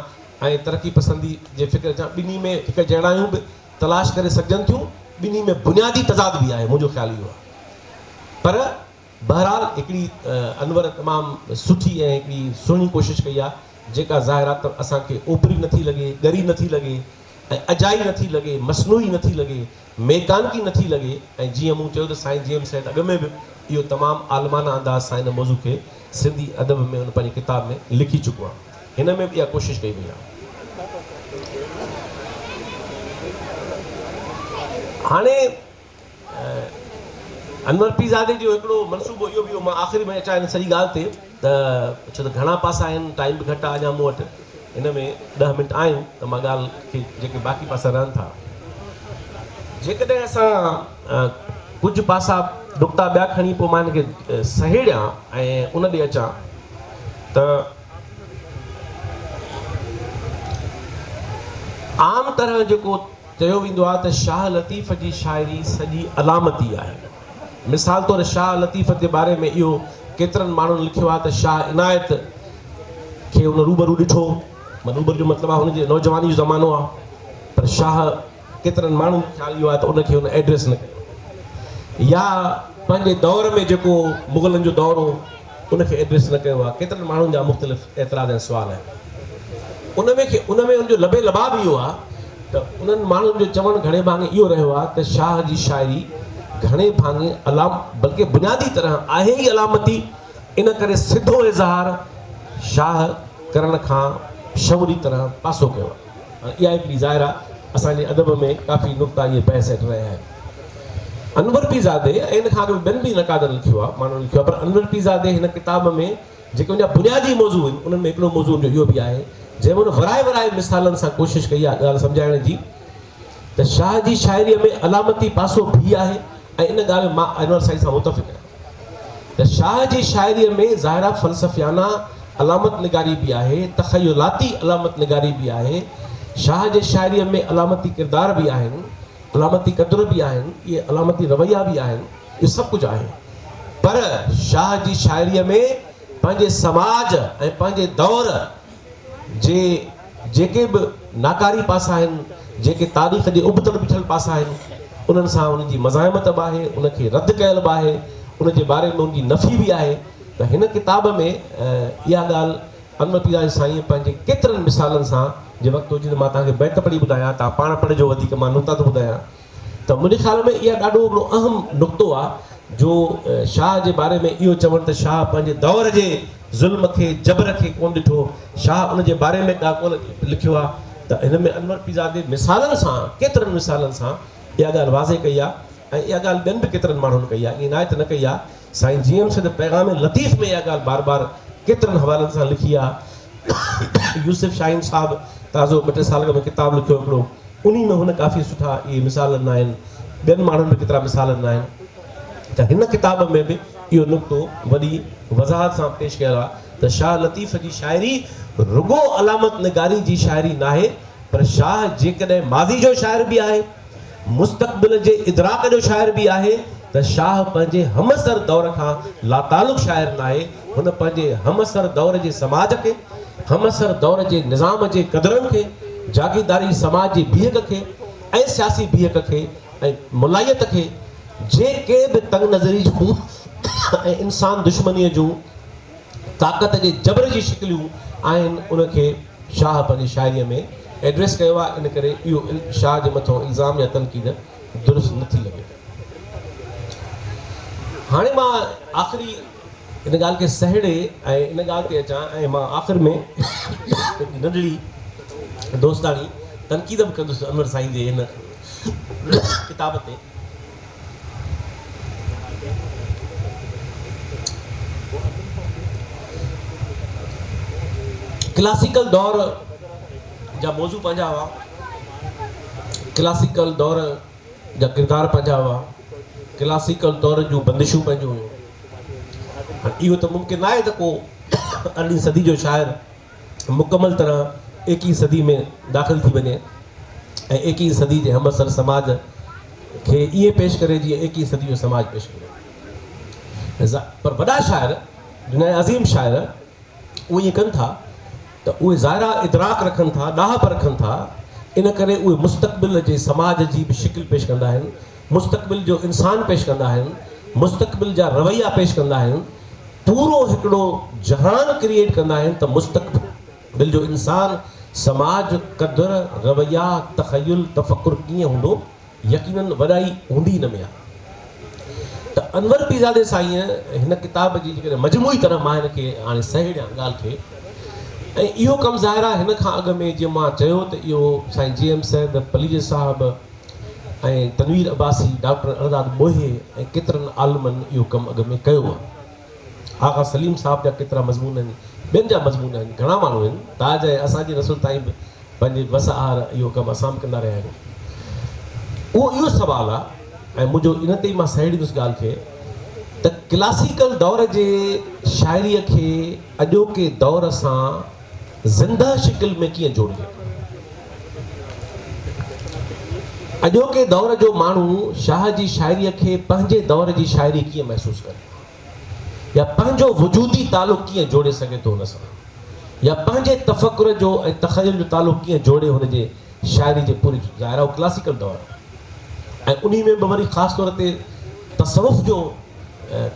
ऐं तरक़ी पसंदी जे फ़िक्र अचां। ॿिन्ही में हिकु जहिड़ायूं बि तलाश करे सघजनि थियूं ॿिन्ही में बुनियादी तज़ाद बि आहे, मुंहिंजो ख़्यालु इहो आहे। पर बहरहाल हिकिड़ी अनवर तमामु सुठी ऐं हिकिड़ी सुहिणी कोशिशि कई आहे, जेका ज़ाहिरात असांखे ओपरी नथी लॻे, ॻरी नथी लॻे ऐं अजाई नथी लॻे, मसनूई नथी लॻे, मेकानकी नथी लॻे। ऐं जीअं मूं चयो त साईं जी एम सैद अॻ में बि इहो तमामु आलमाना अंदाज़ सां हिन मौज़ू खे सिंधी अदब में हुन पंहिंजी किताब में लिखी चुको आहे। हिन में बि इहा कोशिशि कई वई आहे। हाणे अनवर पीरज़ादे जो हिकिड़ो मनसूबो इहो बि हो, मां आख़िरी में अचां हिन सॼी ॻाल्हि ते त छो त घणा पासा आहिनि, टाइम बि घटि आहे अञा मूं वटि, हिन में 10 मिंट आहिनि त मां ॻाल्हि खे जेके बाक़ी पासा रहनि था, जेकॾहिं असां कुझु पासा नुक़्ता ॿिया खणी पोइ मां हिनखे सहेड़ियां ऐं उन ॾे अचां त आम तरह जेको चयो वेंदो आहे त शाह लतीफ़ जी शाइरी सॼी अलामती आहे। मिसाल तौरु शाह लतीफ़ जे बारे में इहो केतिरनि माण्हुनि लिखियो आहे त शाह इनायत खे हुन रूबरू ॾिठो, रूबरू जो मतिलबु आहे हुनजे नौजवानी जो ज़मानो आहे, पर शाह केतिरनि माण्हुनि जो ख़्यालु इहो आहे त उनखे हुन एड्रेस न कयो, या पंहिंजे दौर में जेको मुग़लनि जो दौर हो उनखे एड्रेस न कयो आहे। केतिरनि माण्हुनि जा मुख़्तलिफ़ एतिराज़ ऐं सुवाल आहिनि। उनमें उनजो लबे लबाब इहो आहे त उन्हनि माण्हुनि जो चवणु घणे भाङे इहो रहियो आहे त शाह जी शाइरी घणे भाङे बल्कि बुनियादी तरह आहे ई अलामती, इन करे सिधो इज़हार शाह करण खां शौरी तरह पासो कयो आहे। इहा हिकिड़ी ज़ाहिर आहे असांजे अदब में काफ़ी नुक़्ता इहे बहस हेठि रहिया आहिनि। अनवर पीरज़ादे ऐं इन खां अॻु ॿियनि बि नक़ादनि लिखियो आहे, माण्हुनि लिखियो आहे, पर अनवर पीरज़ादे हिन किताब में जेके उनजा बुनियादी मौज़ू आहिनि उन्हनि में हिकिड़ो मौज़ू इहो बि आहे जंहिंमें उन वराए मिसालनि सां कोशिशि कई आहे ॻाल्हि सम्झाइण जी त शाह जी शाइरीअ में अलामती पासो बि आहे। ऐं इन ॻाल्हि में मां अनवर साईं सां मुतफ़िक़ आहियां त शाह जी शाइरीअ में ज़ाहिरा फ़लसफ़ियाना अलामत निगारी बि आहे, तख़यलाती अलामत निगारी बि आहे, शाह जे शाइरीअ में अलामती किरदार बि आहिनि, अलामती क़दुर बि आहिनि, इहे अलामती रवैया बि आहिनि, इहो सभु कुझु आहे। पर शाह जी शाइरीअ में पंहिंजे समाज ऐं पंहिंजे दौर जे जेके बि नाकारी पासा आहिनि, जेके तारीख़ जे उबतड़ बीठल पासा आहिनि, उन्हनि सां उनजी मज़ाहिमत बि आहे, उनखे रद्द कयल बि आहे, उनजे बारे में उनजी नफ़ी बि आहे। त हिन किताब में इहा ॻाल्हि अनवर पीरज़ादे साईं पंहिंजे केतिरनि मिसालनि सां, जे वक़्तु हुजे त मां तव्हांखे बैत पढ़ी ॿुधायां, तव्हां पाण पढ़िजो, वधीक मां नुक़्ता थो ॿुधायां। त मुंहिंजे ख़्याल में इहा ॾाढो हिकिड़ो अहम नुक़्तो आहे जो शाह जे बारे में इहो चवणु त शाह पंहिंजे दौर जे ज़ुल्म खे जबर खे कोन ॾिठो, शाह उनजे बारे में का कोन लिखियो आहे। त हिन में अनवर पीरज़ादे मिसालनि सां, केतिरनि मिसालनि सां इहा ॻाल्हि वाज़े कई आहे। ऐं इहा ॻाल्हि ॿियनि बि केतिरनि माण्हुनि कई आहे, ईअं नाहे त न कई आहे। साईं जी एम सैद पैगाम लतीफ़ में इहा ॻाल्हि बार बार केतिरनि हवालनि सां लिखी आहे। यूसुफ शाहीन साहिबु ताज़ो 2-3 साल में किताबु लिखियो हिकिड़ो, उन में हुन काफ़ी सुठा इहे मिसाल ॾिना आहिनि, ॿियनि माण्हुनि बि केतिरा मिसाल ॾिना आहिनि। त हिन किताब में बि इहो नुक़्तो वॾी वज़ाहत सां पेश कयल आहे त शाह लतीफ़ जी शाइरी रुगो अलामत निगारी जी शाइरी नाहे, पर शाह जेकॾहिं माज़ी जो शाइर बि आहे, मुस्तक़बिल जे इदराक जो शाइर बि आहे, त शाह पंहिंजे हमसर दौर खां लातालुक़ शाइर नाहे। हुन पंहिंजे हमसर दौर जे समाज खे, हमसर दौर जे निज़ाम जे क़दरनि खे, जागीरदारी समाज जी बीहक खे ऐं सियासी बीहक खे ऐं मुलायत खे, जेके बि तंग नज़री जूं ऐं इंसान दुश्मनीअ जूं ताक़त जे जबर जी शिकिलियूं आहिनि, उनखे शाह पंहिंजी शाइरीअ में एड्रेस कयो आहे। इन करे इहो शाह जे मथां इल्ज़ाम या तनक़ीद दुरुस्त नथी लॻे। हाणे मां आख़िरी इन ॻाल्हि खे सहेड़े ऐं इन ॻाल्हि ते अचां ऐं मां आख़िर में नंढड़ी दोस्तानी तनक़ीद बि कंदुसि अनवर साईं जे हिन किताब ते। क्लासिकल दौर जा मौज़ू पंहिंजा हुआ, क्लासिकल दौर जा किरदार पंहिंजा हुआ, क्लासिकल दौर जूं बंदिशूं पंहिंजूं हुयूं। हाणे इहो त मुमकिन आहे त को 18वीं सदी जो शाइर मुकमल तरह 21वीं सदी में दाख़िल थी वञे ऐं 21वीं सदी जे हमअसर समाज खे ईअं पेश करे जीअं 21वीं सदी जो समाज पेश करे। पर वॾा शाइर, दुनिया जा अज़ीम शाइर, उहे ईअं कनि था त उहे ज़ाहिरा इदराक रखनि था, ॾाहप रखनि था, इन करे उहे मुस्तक़बिल जे समाज जी बि शिकिल पेश कंदा आहिनि मुस्तक़बिल जो इंसान पेश कंदा आहिनि, मुस्तक़बिल जा रवैया पेश कंदा आहिनि, पूरो हिकिड़ो जहान क्रिएट कंदा आहिनि त मुस्तक़बिल जो इंसान समाज क़दुर रवैया तख़युल तफ़कुर कीअं हूंदो, यकीनन वॾाई हूंदी हिन में आहे। त अनवर पीरज़ादे साईं हिन किताब जी जेकॾहिं मजमूई तरह मां हिन खे हाणे सही ॾियां ॻाल्हि खे, ऐं इहो कमु ज़ाहिर आहे हिन खां अॻु में जीअं मां चयो त इहो साईं GM सैद पलीज साहिबु ऐं तनवीर अब्बासी, डॉक्टर अरदाद बोहे ऐं केतिरनि आलमनि इहो कमु अॻु में कयो आहे। आगा सलीम साहिब जा केतिरा मज़मून आहिनि, ॿियनि जा मज़मून आहिनि, घणा माण्हू आहिनि, ताज ऐं असांजी नसुल ताईं बि पंहिंजे वसआर इहो कमु असां बि कंदा रहिया आहियूं। उहो इहो सुवालु आहे, ऐं मुंहिंजो इन ते ई मां सही ॾींदुसि ॻाल्हि खे, त क्लासिकल दौर जे शाइरीअ खे अॼोके दौर सां ज़िंदा शिकिल में कीअं जोड़िजे। अॼोके दौर जो माण्हू शाह जी शाइरीअ खे पंहिंजे दौर जी शाइरी कीअं महसूसु करे, या पंहिंजो वजूदी तालुक़ कीअं जोड़े सघे थो हुन सां, या पंहिंजे तफ़कुर जो ऐं तख़युल जो तालुक़ कीअं जोड़े हुनजे शाइरी जे पूरी ज़ाहिर आहे क्लासिकल दौर। ऐं उन में बि वरी ख़ासि तौर ते तसवुफ़ जो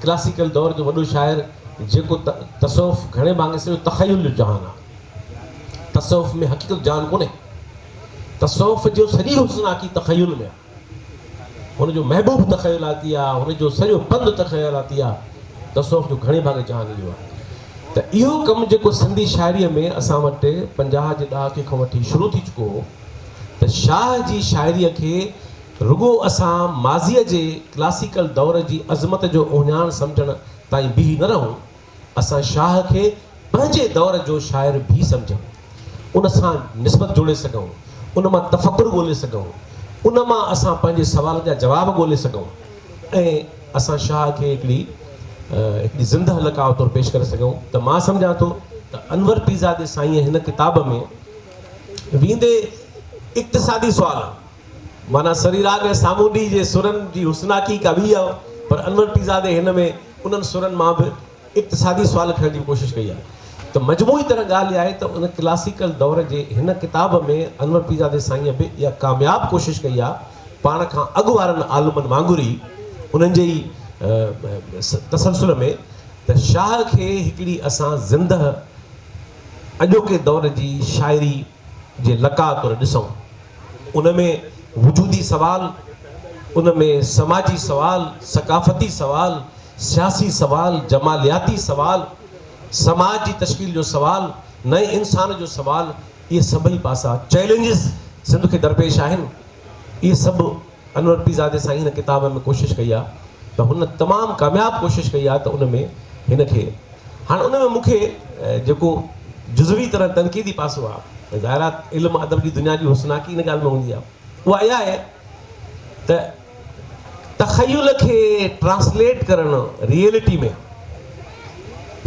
क्लासिकल दौर जो वॾो शाइर जेको तसवुफ़ घणे भाङे सॼो तख़युल जो जहान आहे। तसवुफ़ में हक़ीक़त जान कोन्हे, तसवुफ़ जो सॼी हुस्नाकी तख़युल में आहे, हुनजो महबूब तख़युलाती आहे, हुनजो सॼो पंध तख़युलाती आहे। तसवुफ़ जो घणे भाङे जान इहो आहे। त इहो कमु जेको सिंधी शाइरीअ में असां वटि 50 जे ॾहाके खां वठी शुरू थी चुको हो, त शाह जी शाइरीअ खे रुगो असां माज़ीअ जे क्लासिकल दौर जी अज़मत जो उहिञाण सम्झण ताईं बीह न रहूं, असां शाह खे पंहिंजे दौर जो शाइर बि सम्झूं, उन सां निस्बत जोड़े सघूं, उन मां तफ़कुर ॻोल्हे सघूं, उन मां असां पंहिंजे सवालनि जा जवाब ॻोल्हे सघूं, ऐं असां शाह खे हिकिड़ी ज़िंदह लकाव तौरु पेश करे सघूं। त मां सम्झां थो त अनवर पीरज़ादे साईं हिन किताब में वेंदे इक़्तिसादी सुवाल, माना सरीराग ऐं सामूंडी जे सुरनि जी हुस्नाकी का बि आहे, पर अनवर पीरज़ादे हिन में उन्हनि सुरनि मां बि इक़्तिसादी सुवाल खणण जी कोशिशि कई आहे। त मजमूई तरह ॻाल्हि आहे त उन क्लासिकल दौर जे हिन किताब में अनवर पीरज़ादे साईं बि इहा कामयाबु कोशिशि कई आहे, पाण खां अॻु वारनि आलमनि वांगुरु ई उन्हनि जे ई तसलसल में, त शाह खे हिकिड़ी असां ज़िंदह अॼोके दौर जी शाइरी जे लका तौरु ॾिसूं। उन में वजूदी सवाल, उन में समाजी सवाल, सकाफ़ती सवाल, सियासी सवाल, जमालियाती सवाल, समाज जी तश्कील जो सवाल, नए इंसान जो सवाल, इहे सभई पासा चैलेंजिस सिंध खे दरपेश आहिनि। इहे सभु अनवर पीरज़ादे साईं हिन किताब में कोशिशि कई आहे, त हुन तमामु कामयाबु कोशिशि कई आहे त उन में हिन खे हाणे उन में मूंखे जेको जुज़वी तरह तनक़ीदी पासो आहे, ज़ाहिर आहे इल्मु अदब जी दुनिया जी हुस्नाकी इन ॻाल्हि में हूंदी आहे, उहा इहा आहे त तख़युल खे ट्रांसलेट करणु रियलिटी में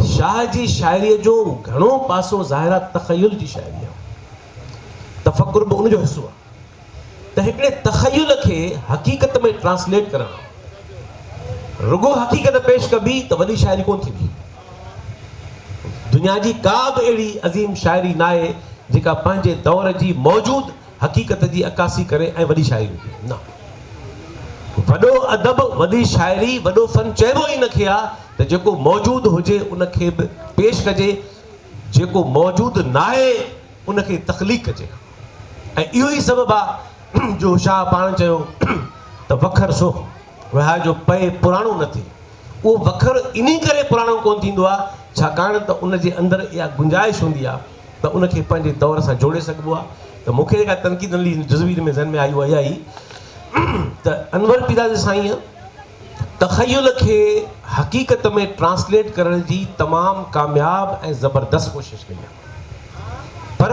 शाह जी शाइरीअ जो घणो पासो ज़ाहिर आहे तख़युल जी शाइरी आहे, तफ़कुर बि उनजो हिसो आहे। त हिकिड़े तख़युल खे हक़ीक़त में ट्रांसलेट करणु, रुगो हक़ीक़त पेश कबी त वॾी शाइरी कोन थींदी। दुनिया जी का बि अहिड़ी अज़ीम शाइरी न आहे जेका पंहिंजे दौर जी मौजूदु हक़ीक़त जी अकासी करे ऐं वॾी शाइरी हुजे, न। वॾो अदब, वॾी शाइरी, वॾो फ़न चइबो ई नखे आहे त जेको मौजूदु हुजे उनखे बि पेश कजे, जेको मौजूदु न आहे उनखे तख़लीक़ कजे। ऐं इहो ई सबबु आहे जो शाह पाण चयो त वखर सो वहा जो पए पुराणो न थिए। उहो वखर इन करे पुराणो कोन थींदो आहे छाकाणि त उनजे अंदरि इहा गुंजाइश हूंदी आहे त उनखे पंहिंजे दौर सां जोड़े सघिबो आहे। त मूंखे जेका तनक़ीद जुज़वी में ज़हन में आई उहा इहा ई त अनवर पीरज़ादे साईं तख़युल खे हक़ीक़त में ट्रांसलेट करण जी तमामु कामयाबु ऐं ज़बरदस्त कोशिशि कई आहे, पर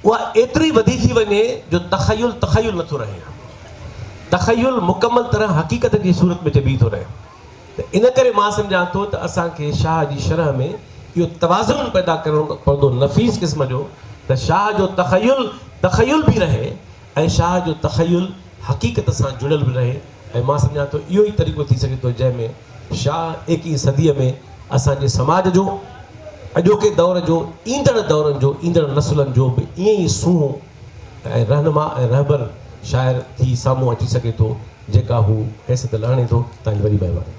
उहा एतिरी वधी थी वञे जो तख़युल नथो रहे, तख़युल मुकमल तरह हक़ीक़त जी सूरत में चबी थो रहे। त इन करे मां सम्झां थो त असांखे शाह जी शरह में इहो तवाज़ुन पैदा करणो पवंदो नफ़ीस क़िस्म जो, त शाह जो तख़युल बि रहे ऐं शाह जो तख़युल हक़ीक़त सां जुड़ियल बि रहे। ऐं मां सम्झां थो इहो ई तरीक़ो थी सघे थो जंहिंमें शाह 21वीं सदीअ में असांजे समाज जो, अॼोके दौर जो, ईंदड़ दौरनि जो, ईंदड़ नसुलनि जो बि ईअं ई सूंहुं ऐं रहनुमा ऐं रहबर शाइर थी साम्हूं अची सघे थो, जेका हू हैसियत लाणे थो। तव्हांजी वॾी महिरबानी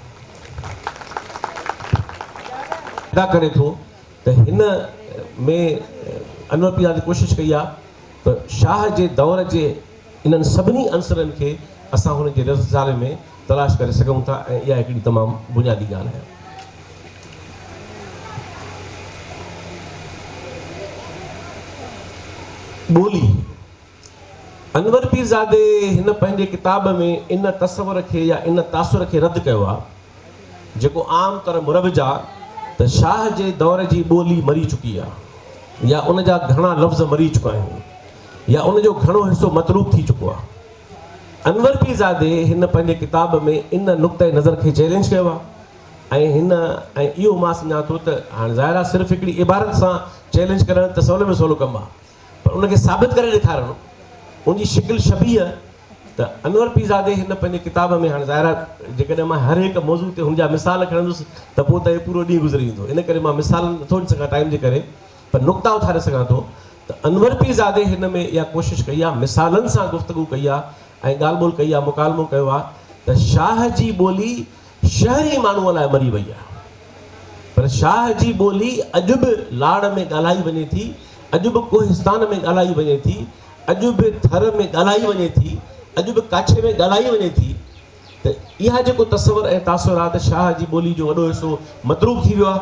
अदा करे थो त हिन में अनवर पीर कोशिशि कई आहे त शाह जे दौर जे इन्हनि सभिनी अंसरनि खे असां हुन जे रसाले में तलाश करे सघूं था ऐं इहा हिकिड़ी तमामु बुनियादी ॻाल्हि आहे। ॿोली अनवर पीरज़ादे हिन पंहिंजे किताब में इन तसवर खे या इन तासुर खे रद्द कयो आहे जेको आम तौर मुरविज आहे त शाह जे दौर जी ॿोली मरी चुकी आहे या उन जा घणा लफ़्ज़ मरी चुका आहिनि या उन जो घणो हिसो मतलूब थी चुको आहे। अनवर पीरज़ादे हिन पंहिंजे किताब में इन नुक़्ते नज़र खे चैलेंज कयो आहे ऐं इहो मां सम्झां थो त हाणे ज़ाहिर आहे सिर्फ़ु हिकिड़ी इबारत सां चैलेंज करणु त सवलो में सवलो कमु आहे, पर उनखे साबित करे ॾेखारणु उनजी शिकिल शबीह त अनवर पीरज़ादे हिन पंहिंजे किताब में हाणे ज़ाहिर आहे जेकॾहिं मां हर हिकु मौज़ू ते हुनजा मिसाल खणंदुसि त पोइ त पूरो ॾींहुं गुज़री वेंदो, इन करे मां मिसाल नथो ॾेई सघां टाइम जे करे, पर नुक़्ता उथारे सघां थो त अनवर पीरज़ादे हिन में इहा कोशिशि कई आहे, मिसालनि सां गुफ़्तगू कई आहे ऐं ॻाल्हि ॿोल कई आहे, मुकालमो कयो आहे त शाह जी ॿोली शहरी माण्हूअ लाइ मरी वई आहे, पर शाह जी ॿोली अॼु बि लाड़ में ॻाल्हाई वञे थी, अॼु बि कोहिस्तान में ॻाल्हाई वञे थी, अॼु बि थर में ॻाल्हाई वञे थी, अॼु बि काछे में ॻाल्हाई वञे थी। त इहा जेको तसवर ऐं तासुर आहे त शाह जी ॿोली जो वॾो हिसो मतरूब थी वियो आहे,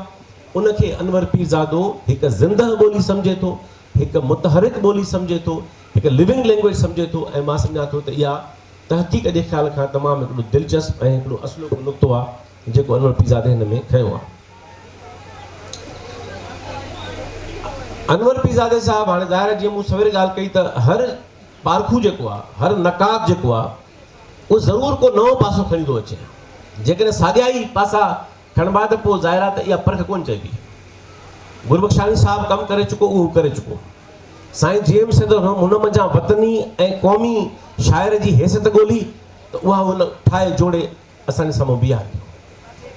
उनखे अनवर पीरज़ादो हिकु ज़िंदह ॿोली सम्झे थो, हिकु मुतहरिक ॿोली सम्झे थो, हिकु लिविंग लैंग्वेज सम्झे थो ऐं मां सम्झां थो त इहा तहक़ीक़ जे ख़्याल खां तमामु हिकिड़ो दिलचस्प ऐं हिकिड़ो असुलो नुक़्तो आहे जेको अनवर पीरज़ादे हिन में खयो आहे। अनवर पीरज़ादे साहिबु हाणे ज़ाहिर जीअं मूं सवेरे ॻाल्हि कई त हर पारखू जेको आहे, हर नक़ाद जेको आहे, उहो ज़रूरु को नओं पासो खणी थो अचे, जेकॾहिं साॻिया ई पासा खणबा त पोइ ज़ाहिर आहे त इहा परख कोन चइबी। गुरबख्शानी साहिबु कमु करे चुको, उहो करे चुको, साईं जेम सिंध हुन मंझां वतनी ऐं क़ौमी शाइर जी हैसियत ॻोल्ही त उहा हुन ठाहे जोड़े असांजे साम्हूं बीहारी,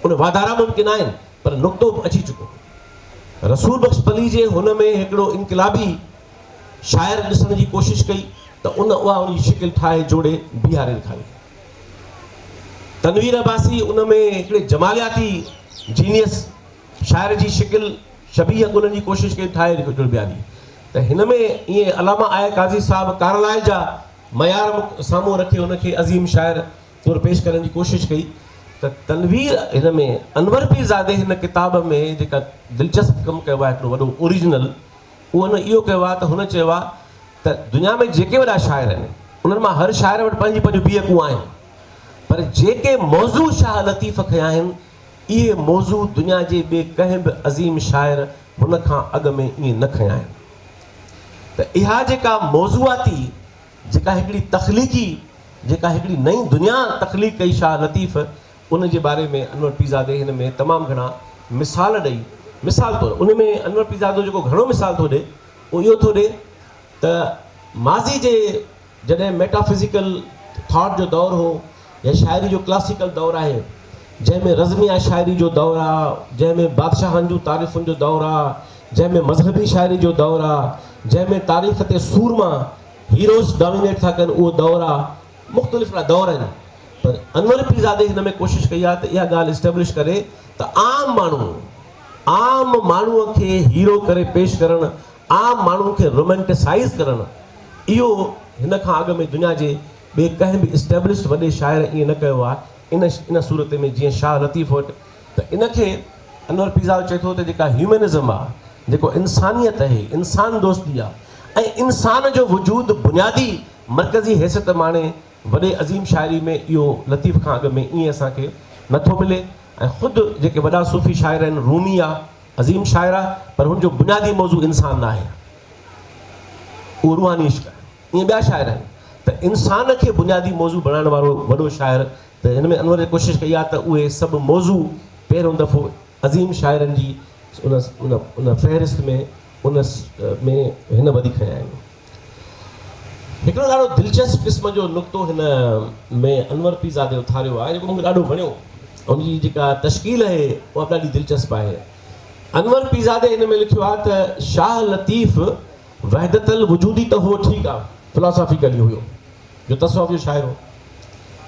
उन वाधारा मुमकिन आहिनि पर नुक़्तो बि अची चुको। रसूल बख्श पली जे हुन में हिकिड़ो इनक़िलाबी शाइर ॾिसण जी कोशिशि कई त उहा उनजी शिकिल ठाहे जोड़े बीहारे ॾेखारी। तनवीर अब्बासी उन में हिकिड़े जमालियाती जीनियस शाइर जी शिकिल शबीह ॻोल्हण जी कोशिशि कई, ठाहे बीहारी। त हिन में ईअं अलामा आया काज़ी साहिबु कारलाए जा मयार साम्हूं रखे हुनखे अज़ीम शाइर तौरु पेश करण जी कोशिशि कई। त तनवीर हिन में अनवर पीरज़ादे हिन किताब में जेका दिलचस्प कमु कयो आहे हिकिड़ो वॾो ओरिजिनल, उहो हुन इहो कयो आहे त हुन चयो आहे त दुनिया में जेके वॾा शाइर आहिनि उन्हनि मां हर शाइर वटि पंहिंजी पंहिंजूं बीहकूं आहिनि, पर जेके मौज़ू शाह लतीफ़ खया आहिनि इहे मौज़ू दुनिया जे ॿिए कंहिं बि अज़ीम शाइर हुन खां अॻु में ईअं न खया आहिनि। त इहा जेका मौज़ूआती जेका हिकिड़ी तख़लीक़ी जेका हिकिड़ी नई दुनिया तख़लीक़ कई शाह लतीफ़, उन जे बारे में अनवर पीरज़ादे हिन में तमामु घणा मिसाल ॾेई, मिसाल तौरु उन में अनवर पीरज़ादो जेको घणो मिसाल थो ॾिए उहो इहो थो ॾिए त माज़ी जे जॾहिं मेटाफिज़िकल थॉट जो दौरु हो या शाइरी जो क्लासिकल दौरु आहे, जंहिंमें रज़मिया शाइरी जो दौरु आहे, जंहिंमें बादशाहनि जूं तारीफ़ुनि जो दौरु आहे, जंहिंमें मज़हबी शाइरी जो दौरु आहे, जंहिंमें तारीख़ ते सूरमा हीरोज़ डोमिनेट था कनि, उहो दौरु आहे, मुख़्तलिफ़ दौर आहिनि। पर अनवर पीरज़ादे हिन में कोशिशि कई आहे त इहा ॻाल्हि इस्टेब्लिश करे त आम माण्हूअ खे हीरो करे पेश करणु, आम माण्हू खे रोमेंटिसाइज़ करणु, इहो हिन खां अॻु में दुनिया जे ॿिए कंहिं बि इस्टेब्लिश्ड वॾे शाइर ईअं न कयो आहे इन सूरत में जीअं शाह लतीफ़ वटि। त इनखे अनवर पीरज़ादो चए थो त जेका ह्यूमनिज़म आहे, जेको इंसानियत आहे, इंसान दोस्ती आहे ऐं इंसान जो वजूद बुनियादी मरकज़ी हैसियत माणे वॾे अज़ीम शाइरी में इहो लतीफ़ खां अॻु में ईअं असांखे नथो मिले। ऐं ख़ुदि जेके वॾा सूफ़ी शाइर आहिनि, रूमी आहे अज़ीम शाइर आहे, पर हुनजो बुनियादी मौज़ू इंसान न आहे, उहो रूहानी इश्क़ आहे। ईअं ॿिया शाइर आहिनि त इंसान खे बुनियादी मौज़ू बणाइण वारो वॾो शाइर, त हिन में अनवर कोशिशि कई आहे त उहे सभु मौज़ू पहिरियों दफ़ो अज़ीम शाइरनि जी उन फ़हिरिस्त में हिन वधीक खया आहिनि। हिकिड़ो ॾाढो दिलचस्प क़िस्म जो नुक़्तो हिन में अनवर पीरज़ादे उथारियो आहे जेको मूंखे ॾाढो वणियो, उनजी जेका तश्कील आहे उहा ॾाढी दिलचस्प आहे। अनवर पीरज़ादे हिन में लिखियो आहे त शाह लतीफ़ वहदतल वजूदी त हो ठीकु आहे, फिलोसॉफिकली हुयो, जो तसव्वुफ़ जो शाइर हो,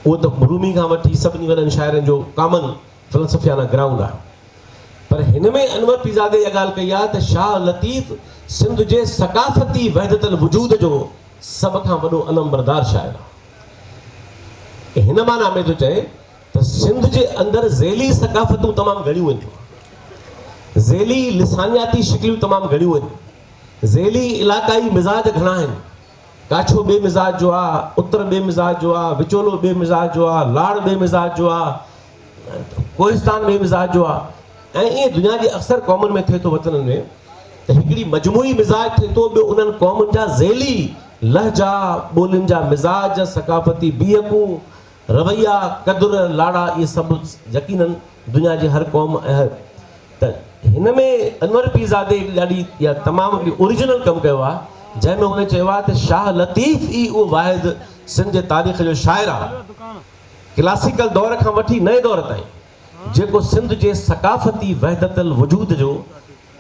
उहो त रूमी खां वठी सभिनी वॾनि शाइरनि जो कॉमन फ़लसफ़ियाना ग्राउंड आहे। पर हिन में अनवर पीरज़ादे इहा ॻाल्हि कई आहे त शाह लतीफ़ सिंध जे सकाफ़ती वहदतल वजूद जो सभ खां वॾो अलमबरदार शाइर आहे। हिन माना में थो चए त सिंध जे अंदरि ज़ेली सकाफ़तूं तमामु घणियूं आहिनि, ज़ेली लिसानियाती शिकिलियूं तमामु घणियूं आहिनि, ज़ेली इलाक़ाई मिज़ाज घणा आहिनि। काछो ॿिए मिज़ाज जो आहे, उत्तर ॿिए मिज़ाज जो आहे, विचोलो ॿिए मिज़ाज जो आहे, लाड़ ॿिए मिज़ाज जो आहे, कोहिस्तान ॿिए मिज़ाज जो आहे। ऐं ईअं दुनिया जे अक्सर क़ौमुनि में थिए थो वतननि में त हिकिड़ी मजमूई मिज़ाज थिए थो, ॿियो उन्हनि क़ौमुनि जा ज़ेली लहजा, ॿोलियुनि जा मिज़ाज, सकाफ़ती बीहकूं, रवैया, क़दुर, लाड़ा, इहे सभु यकीनन दुनिया जे हर क़ौम त हिन में अनवर पीरज़ादे ॾाढी इहा तमामु हिकिड़ी ओरिजिनल कमु कयो आहे, जंहिंमें हुन चयो आहे त शाह लतीफ़ ई उहो वाहिद सिंध जे तारीख़ जो शाइर आहे, क्लासिकल दौर खां वठी नए दौर ताईं, जेको सिंध जे सकाफ़ती वहदतल वजूद जो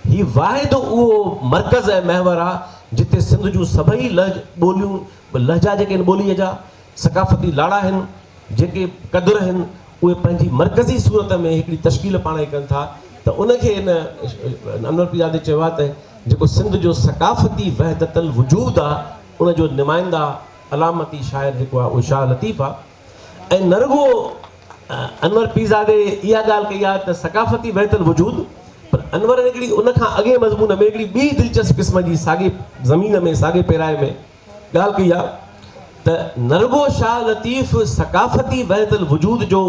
ही वाहिद उहो मर्कज़ ऐं महवर आहे, जिते सिंध जूं सभई ॿोलियूं, लहजा जेके आहिनि ॿोलीअ जा, सकाफ़ती लाड़ा आहिनि, जेके क़दुर आहिनि, उहे पंहिंजी मर्कज़ी सूरत में हिकिड़ी तश्कील पाण ई कनि था। त उनखे हिन अनवर पीरज़ादे चयो आहे त जेको सिंध जो सकाफ़ती वहदतल वजूद आहे, उनजो नुमाइंदा अलामती शाइर जेको आहे उहो शाह लतीफ़ आहे। ऐं न रुॻो अनवर पीरज़ादे इहा ॻाल्हि कई आहे त सकाफ़ती वहदतल वजूद, पर अनवर हिकिड़ी उनखां अॻे मज़मून में हिकिड़ी ॿी दिलचस्प क़िस्म जी साॻे ज़मीन में, साॻे पैराए में ॻाल्हि कई आहे त न रुॻो शाह लतीफ़ सकाफ़ती वहदतल वजूद जो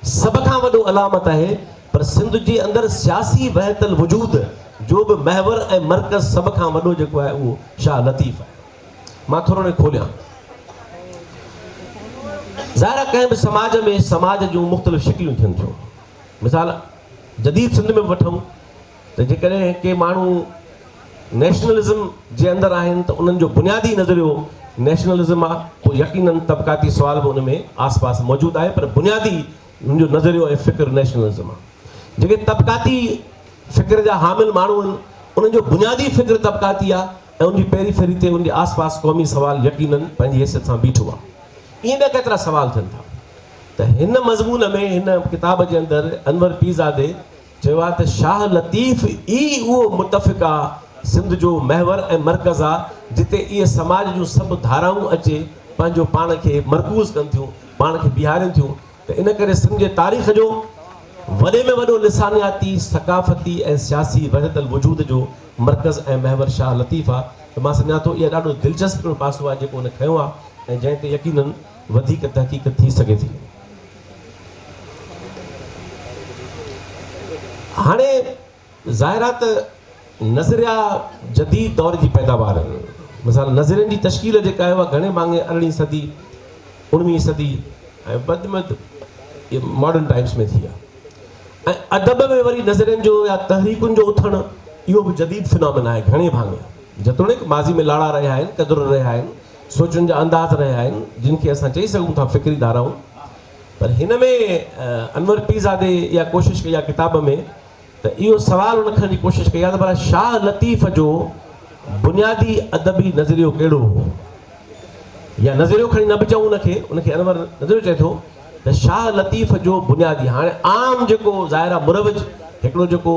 सभ खां वॾो अलामत आहे, पर सिंध जे अंदरि सियासी वहदतल वजूद जो बि महवर ऐं मर्कज़ सभ खां वॾो जेको आहे उहो शाह लतीफ़ आहे। मां थोरो ने खोलियां, ज़ाहिर आहे कंहिं बि समाज में समाज जूं मुख़्तलिफ़ शिकिलियूं थियनि थियूं। मिसाल जदीद सिंध में वठूं त जेकॾहिं के माण्हू नेशनलिज़म जे अंदरि आहिनि त उन्हनि जो बुनियादी नज़रियो नेशनलिज़म आहे, पोइ यकीनन तबक़ाती सुवाल बि उन में आस पास मौजूदु आहे, पर बुनियादी मुंहिंजो नज़रियो ऐं फ़िक्र नेशनलिज़म आहे। जेके तबक़ाती फ़िक्र जा हामिल माण्हू आहिनि, उन्हनि जो बुनियादी फ़िक्र तबक़ाती आहे, ऐं उनजी पहिरीं फेरी ते उनजे आस पास क़ौमी सवाल यकीनन पंहिंजी हैसियत सां बीठो आहे। ईअं ॿिया केतिरा सवाल थियनि था। त हिन मज़मून में हिन किताब जे अंदरि अनवर पीरज़ादे चयो आहे त शाह लतीफ़ ई उहो मुतफ़िक़ आहे, सिंध जो महवर ऐं मर्कज़ आहे, जिते इहे समाज जूं सभु धाराऊं अचे पंहिंजो पाण खे मरकूज़ कनि थियूं, पाण खे बीहारनि थियूं। त इन करे सिंध जे तारीख़ जो वॾे में वॾो लिसानियाती, सकाफ़ती ऐं सियासी वहदतल वजूद जो मर्कज़ ऐं महवर शाह लतीफ़ आहे। त मां सम्झां थो इहा ॾाढो दिलचस्प पासो आहे जेको हुन खयों आहे, ऐं जंहिं ते यकीनन वधीक तहक़ीक़ थी सघे थी। हाणे ज़ाहिर आहे त नज़रिया जदीद दौर जी पैदावार आहिनि। मिसाल नज़रियनि जी तश्कील जेका आहे उहा घणे भाङे 18वीं सदी, 19वीं सदी ऐं वधि में वधि इहे मॉडर्न टाइम्स में थी आहे। ऐं अदब में वरी नज़रियनि जो या तहरीकुनि जो उथणु इहो बि जदीद फिनोमेना आहे घणे भाङे। जेतोणीकि माज़ी में लाड़ा रहिया आहिनि, क़दुर रहिया आहिनि, सोचनि जा अंदाज़ रहिया आहिनि, जिन खे असां चई सघूं था फ़िक्री धाराऊं। पर हिन में अनवर पीरज़ादे इहा कोशिशि कई आहे किताब में त इहो सुवालु हुन खणण जी कोशिशि कई आहे त भला शाह लतीफ़ जो बुनियादी अदबी नज़रियो कहिड़ो हो, या नज़रियो खणी न बि चऊं उनखे अनवर नज़रियो चए थो त शाह लतीफ़ जो बुनियादी, हाणे आम जेको ज़ाहिर आहे मुरवज हिकिड़ो जेको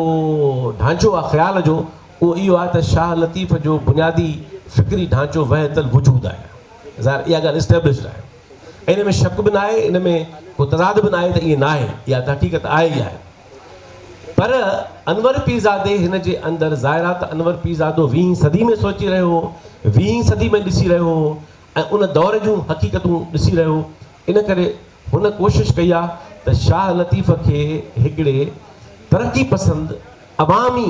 ढांचो आहे ख़्याल जो, उहो इहो आहे त शाह लतीफ़ जो बुनियादी फ़िक्री ढांचो वहदतल वजूद आहे। ज़ाहिर इहा ॻाल्हि इस्टेब्लिश्ड आहे, ऐं इन में शक बि न आहे, इन में को तज़ाद बि न आहे त ईअं न आहे, इहा त हक़ीक़त आहे ई आहे। पर अनवर पीरज़ादे हिन जे अंदरि ज़ाहिर आहे त अनवर पीरज़ादो 20वीं सदी में सोची रहियो हो, 20वीं सदी में ॾिसी रहियो हो, ऐं उन दौर जूं हक़ीक़तूं ॾिसी रहियो हो। इन करे हुन कोशिशि कई आहे त शाह लतीफ़ खे हिकिड़े तरक़ी पसंदि अवामी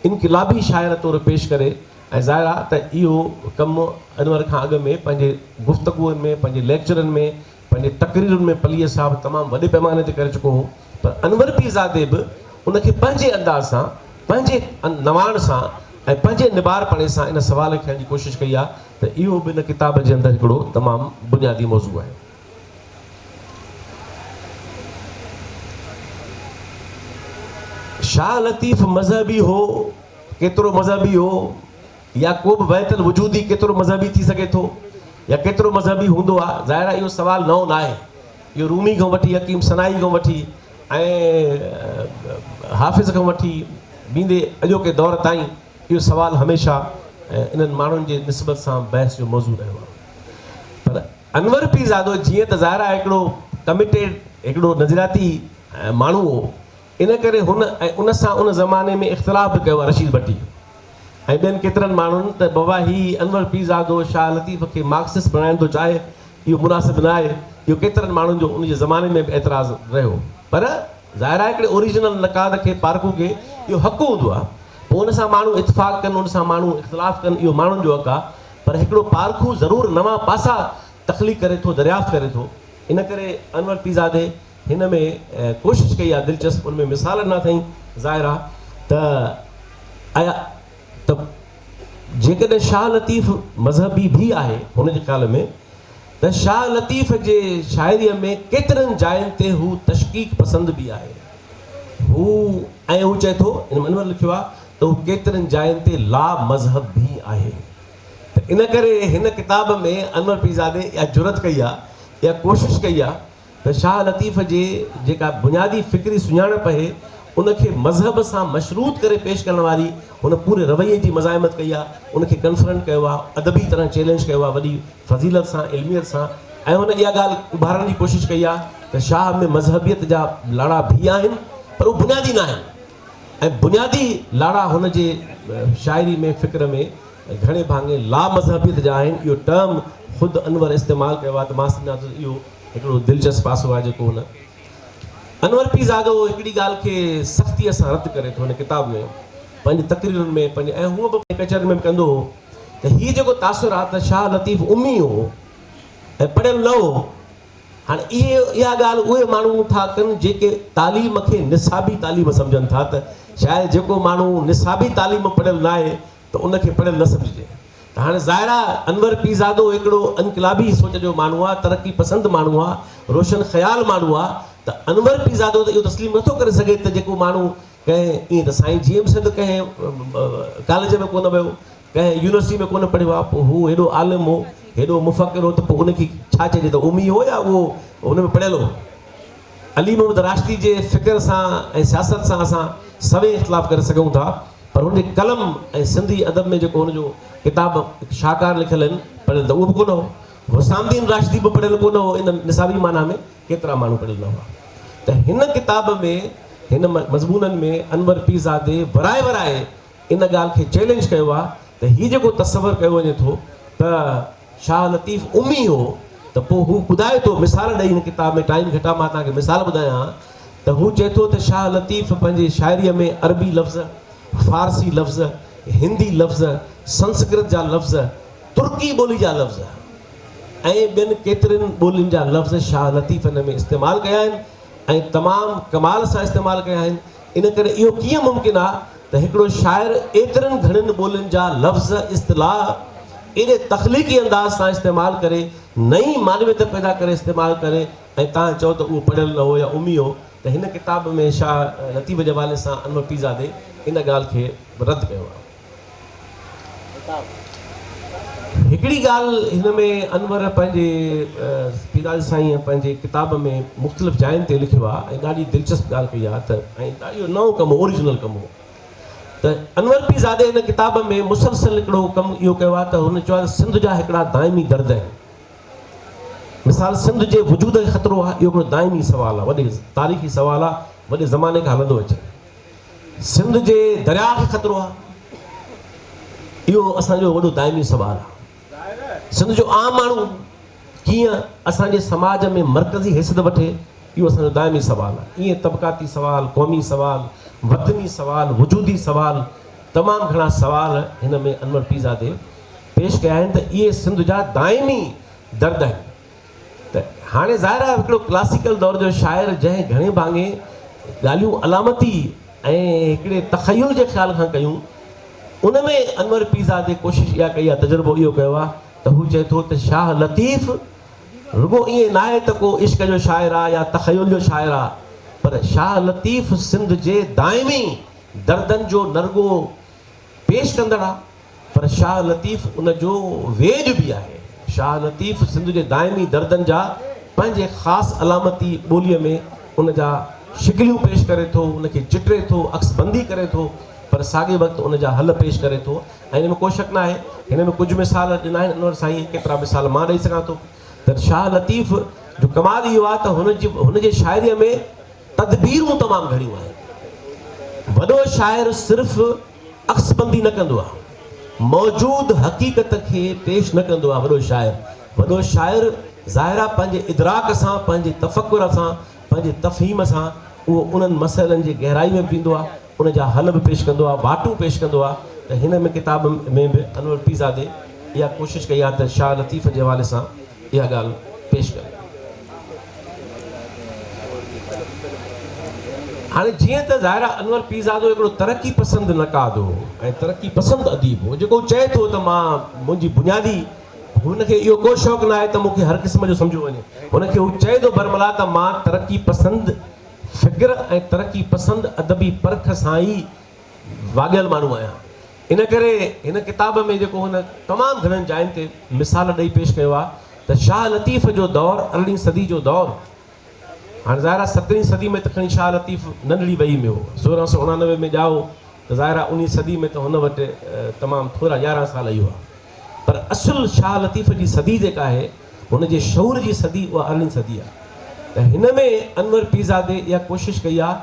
इनक़िलाबी शाइर तौरु पेश करे। ऐं ज़ाहिर आहे त इहो कमु अनवर खां अॻु में पंहिंजे गुफ़्तगूअनि में, पंहिंजे लेक्चरनि में, पंहिंजे तक़रीरुनि में पलीअ साहब तमामु वॾे पैमाने ते करे चुको हो। पर अनवर पीरज़ादे बि उनखे पंहिंजे अंदाज़ सां, पंहिंजे नवाण सां ऐं पंहिंजे निबारपणे सां इन सवाल खे खणण जी कोशिशि कई आहे। त इहो बि इन किताब जे अंदरि हिकिड़ो तमामु बुनियादी मौज़ू आहे। शाह लतीफ़ मज़हबी हो, केतिरो मज़हबी हो, या को बि वहदतल वजूदी केतिरो मज़हबी थी सघे थो, या केतिरो मज़हबी हूंदो आहे, ज़ाहिर आहे इहो सवाल नओं न आहे। इहो रूमी खां वठी हकीम सनाई खां वठी हाफ़िज़ खां वठी बींदे अॼोके दौर ताईं इहो सुवालु हमेशह इन्हनि माण्हुनि जे निस्बत सां बहस जो मौज़ू रहियो आहे। पर अनवर पीरज़ादो जीअं त ज़ाहिर आहे हिकिड़ो कमिटेड हिकिड़ो नज़रियाती माण्हू हो, इन करे हुन ऐं उन सां उन ज़माने में इख़्तिलाफ़ बि कयो आहे रशीद भट्टी ऐं ॿियनि केतिरनि माण्हुनि त बाबा ही अनवर पीरज़ादो शाह लतीफ़ खे मार्क्सिस्ट बणाइण थो चाहे, इहो मुनासिबु न आहे। इहो केतिरनि माण्हुनि जो उन जे ज़माने में बि एतिराज़ रहियो। पर ज़ाहिर आहे हिकिड़े ओरिजिनल नक़ाद खे पारखू खे इहो हक़ु हूंदो आहे, पोइ उन सां माण्हू इतफ़ाक़ कनि, उन सां माण्हू इख़्तिलाफ़ कनि, इहो माण्हुनि जो हक़ु आहे। पर हिकिड़ो पारखू ज़रूरु नवां पासा तख़लीक़ करे थो, दरियाफ़्त करे थो। इन करे अनवर पीरज़ादे हिन में कोशिशि कई आहे दिलचस्प, उन में मिसाल न अथई। ज़ाहिर आहे त आया त जेकॾहिं शाह लतीफ़ मज़हबी बि आहे हुनजे ख़्याल में, त शाह लतीफ़ जे शाइरीअ में केतिरनि जायुनि ते हू तशकीक पसंदि बि आहे। हू ऐं हू चए थो, इन अनवर लिखियो आहे त हू केतिरनि जायुनि ते ला मज़हब बि आहे। त इन करे हिन किताब में अनवर पीरज़ादे इहा जुरत कई आहे, इहा कोशिशि कई आहे त शाह लतीफ़ जे जेका बुनियादी फ़िक्री सुञाणप आहे उनखे मज़हब सां मशरूत करे पेश करण वारी हुन पूरे रवैये जी मज़ाहिमत कई आहे, उनखे कन्फ्रंट कयो आहे, अदबी तरह चैलेंज कयो आहे वॾी फ़ज़ीलत सां, इल्मियत सां। ऐं हुन इहा ॻाल्हि उभारण जी कोशिशि कई आहे त शाह में मज़हबियत जा लाड़ा बि आहिनि, पर उहे बुनियादी न आहिनि। ऐं बुनियादी लाड़ा हुन जे शाइरी में फ़िक्र में घणे भाङे ला मज़हबियत जा आहिनि। इहो टर्म ख़ुदि अनवर इस्तेमालु कयो आहे, त मां सम्झां थो इहो हिकिड़ो दिलचस्प पासो आहे जेको हुन अनवर पीरज़ादो हिकिड़ी ॻाल्हि खे सख़्तीअ सां रद्द करे थो हिन किताब में, पंहिंजी तक़रीरुनि में, पंहिंजे ऐं हूअं बि कचहरी में बि कंदो हो त हीअ जेको तासुर आहे त शाह लतीफ़ उम्मी हो ऐं पढ़ियलु न हो। हाणे इहा ॻाल्हि उहे माण्हू था कनि जेके तालीम खे निसाबी तालीम सम्झनि था, त शायदि जेको माण्हू निसाबी तालीम पढ़ियलु न आहे त उनखे पढ़ियलु न सम्झिजे। त हाणे ज़ाहिर आहे अनवर पीरज़ादो हिकिड़ो इनक़िलाबी सोच जो माण्हू आहे, तरक़ी पसंदि माण्हू आहे, रोशन ख़्याल माण्हू आहे। त अनवर पीरज़ादो त इहो तस्लीम नथो करे सघे त जेको माण्हू कंहिं ईअं त साईं GM सिंध कंहिं कॉलेज में कोन वियो, कंहिं यूनिवर्सिटी में कोन पढ़ियो आहे, पोइ हू हेॾो आलिम हो, हेॾो मुफ़क़िर हो, त पोइ उनखे छा चइजे त उम्मी हो या उहो हुन में पढ़ियलु हो। अली मोहम्मद राशिदी जे फ़िक्र सां ऐं सियासत सां असां सभई इख़्तिलाफ़ करे सघूं था, पर हुनजे कलम ऐं सिंधी अदब में जेको हुनजो किताब शाहकार लिखियलु आहिनि पढ़ियलु त उहो बि कोन हो। हुसामुद्दीन राशिदी बि पढ़ियलु कोन हो, इन निसाबी माना में केतिरा माण्हू पढ़ियलु न हुआ। त हिन किताब में, हिन मज़मूननि में अनवर पीरज़ादे वराए वराए इन ॻाल्हि खे चैलेंज कयो आहे त हीउ जेको तसवर कयो वञे थो त शाह लतीफ़ उम्मी हो, त पोइ हू ॿुधाए थो मिसाल ॾेई हिन किताब में, टाइम घटा मां तव्हांखे मिसाल ॿुधायां त हू चए थो त शाह लतीफ़ पंहिंजे शाइरीअ में अरबी लफ़्ज़, फ़ारसी लफ़्ज़, हिंदी लफ़्ज़, संस्कृत जा लफ़्ज़, तुर्की ॿोली जा लफ़्ज़ ऐं ॿियनि केतिरनि ॿोलियुनि जा लफ़्ज़ शाह लतीफ़ हिन में इस्तेमालु कया आहिनि ऐं तमामु कमाल सां इस्तेमालु कया आहिनि। इन करे इहो कीअं मुमकिन आहे त हिकिड़ो शाइर एतिरनि घणनि ॿोलियुनि जा लफ़्ज़, इस्तिलाह एॾे तख़लीक़ी अंदाज़ सां इस्तेमालु करे, नई मानवियत पैदा करे इस्तेमालु करे, ऐं तव्हां चओ त उहो पढ़ियलु न हो या उम्मी हो। त हिन किताब में शाह लतीफ़ जे हवाले सां अनवर पीरज़ादे इन ॻाल्हि खे रद्द कयो आहे। हिकिड़ी ॻाल्हि हिन में अनवर पंहिंजे पीरज़ादे साईं पंहिंजे किताब में मुख़्तलिफ़ जायुनि ते लिखियो आहे ऐं ॾाढी दिलचस्प ॻाल्हि कई आहे त ऐं ॾाढो नओं कमु, ओरिजिनल कमु हो। त अनवर पीरज़ादे हिन किताब में मुसलसल हिकिड़ो कमु इहो कयो आहे त हुन चयो आहे सिंध जा हिकिड़ा दाइमी दर्द आहिनि। मिसाल सिंध जे वजूद खे ख़तरो आहे, इहो हिकिड़ो दाइमी सुवालु आहे, वॾे तारीख़ी सुवालु आहे, वॾे ज़माने खां हलंदो अचे। सिंध जे दरिया खे ख़तरो आहे, इहो असांजो वॾो दाइमी सुवालु आहे। सिंध जो आम माण्हू कीअं असांजे समाज में मर्कज़ी हैसियत वठे, इहो असांजो दाइमी सुवालु आहे। ईअं तबक़ाती सुवाल, क़ौमी सुवाल, वतनी सुवाल, वजूदी सुवाल, तमामु घणा सुवाल हिन में अनवर पीरज़ादे पेश कया आहिनि त इहे सिंध जा दाइमी दर्द आहिनि। त हाणे ज़ाहिर आहे हिकिड़ो क्लासिकल दौर जो शाइर जंहिं घणे भाङे ॻाल्हियूं अलामती ऐं हिकिड़े तख़युल जे ख़्याल खां कयूं, उन में अनवर पीरज़ादे कोशिशि इहा कई आहे, तजुर्बो इहो कयो आहे त हू चए थो त शाह लतीफ़ रुगो ईअं न आहे त को इश्क जो शाइर आहे या तख़युल जो शाइर आहे, पर शाह लतीफ़ सिंध जे दाइमी दर्दनि जो नरगो पेश कंदड़ आहे, पर शाह लतीफ़ उन जो वेज बि आहे। शाह लतीफ़ सिंध जे दाइमी दर्दनि जा पंहिंजे ख़ासि अलामती ॿोलीअ में उन जा शिकिलियूं पेश करे थो, उनखे चिटे थो, अक्सबंदी करे थो, पर साॻे वक़्तु उन जा हल पेश करे थो। ऐं हिन में को शक न आहे, हिन में कुझु मिसाल ॾिना आहिनि अनवर साईं, केतिरा मिसाल मां ॾेई सघां थो त शाह लतीफ़ जो कमाल इहो आहे त हुनजे शाइरीअ में तदबीरूं तमामु घणियूं आहिनि। वॾो शाइर सिर्फ़ु अक्सबंदी न कंदो आहे, मौजूदु हक़ीक़त खे पेश न कंदो आहे। वॾो शाइर ज़ाहिरा पंहिंजे इदराक सां, पंहिंजे तफ़कुर सां, पंहिंजे तफ़हीम सां उहो उन्हनि मसइलनि जी गहराई में वेंदो आहे, उन जा हल बि पेश कंदो आहे, वाटूं पेश कंदो आहे। त हिन में किताब में बि अनवर पीरज़ादे इहा कोशिशि कई आहे त शाह लतीफ़ जे हवाले सां इहा ॻाल्हि पेश करे। हाणे जीअं त ज़ाहिरा अनवर पीरज़ादो हिकिड़ो तरक़ी पसंदि नक़ाद हो ऐं तरक़ी पसंदि अदीब हो, जेको चए थो त मां मुंहिंजी बुनियादी, हुनखे इहो को शौक़ु न आहे त मूंखे हर क़िस्म जो सम्झो वञे। हुनखे हू चए थो बरमला त मां तरक़ी पसंदि फ़िक्र ऐं तरक़ी पसंदि अदबी परख सां ई वाॻियल माण्हू आहियां। इन करे हिन किताब में जेको हुन तमामु घणनि जायुनि ते मिसाल ॾेई पेश कयो आहे त शाह लतीफ़ जो दौरु 18वीं सदी जो दौरु, हाणे ज़ाहिरा 17वीं सदी में त खणी शाह लतीफ़ नंढड़ी वई में हो, 1689 में ॼाओ त ज़ाहिरा 19 सदी में त हुन वटि तमामु थोरा 11 साल ई हुआ। पर असुल शाह लतीफ़ जी सदी जेका आहे, हुनजे शऊर जी सदी, उहा 18वीं सदी आहे। त हिन में अनवर पीरज़ादे इहा कोशिशि कई आहे,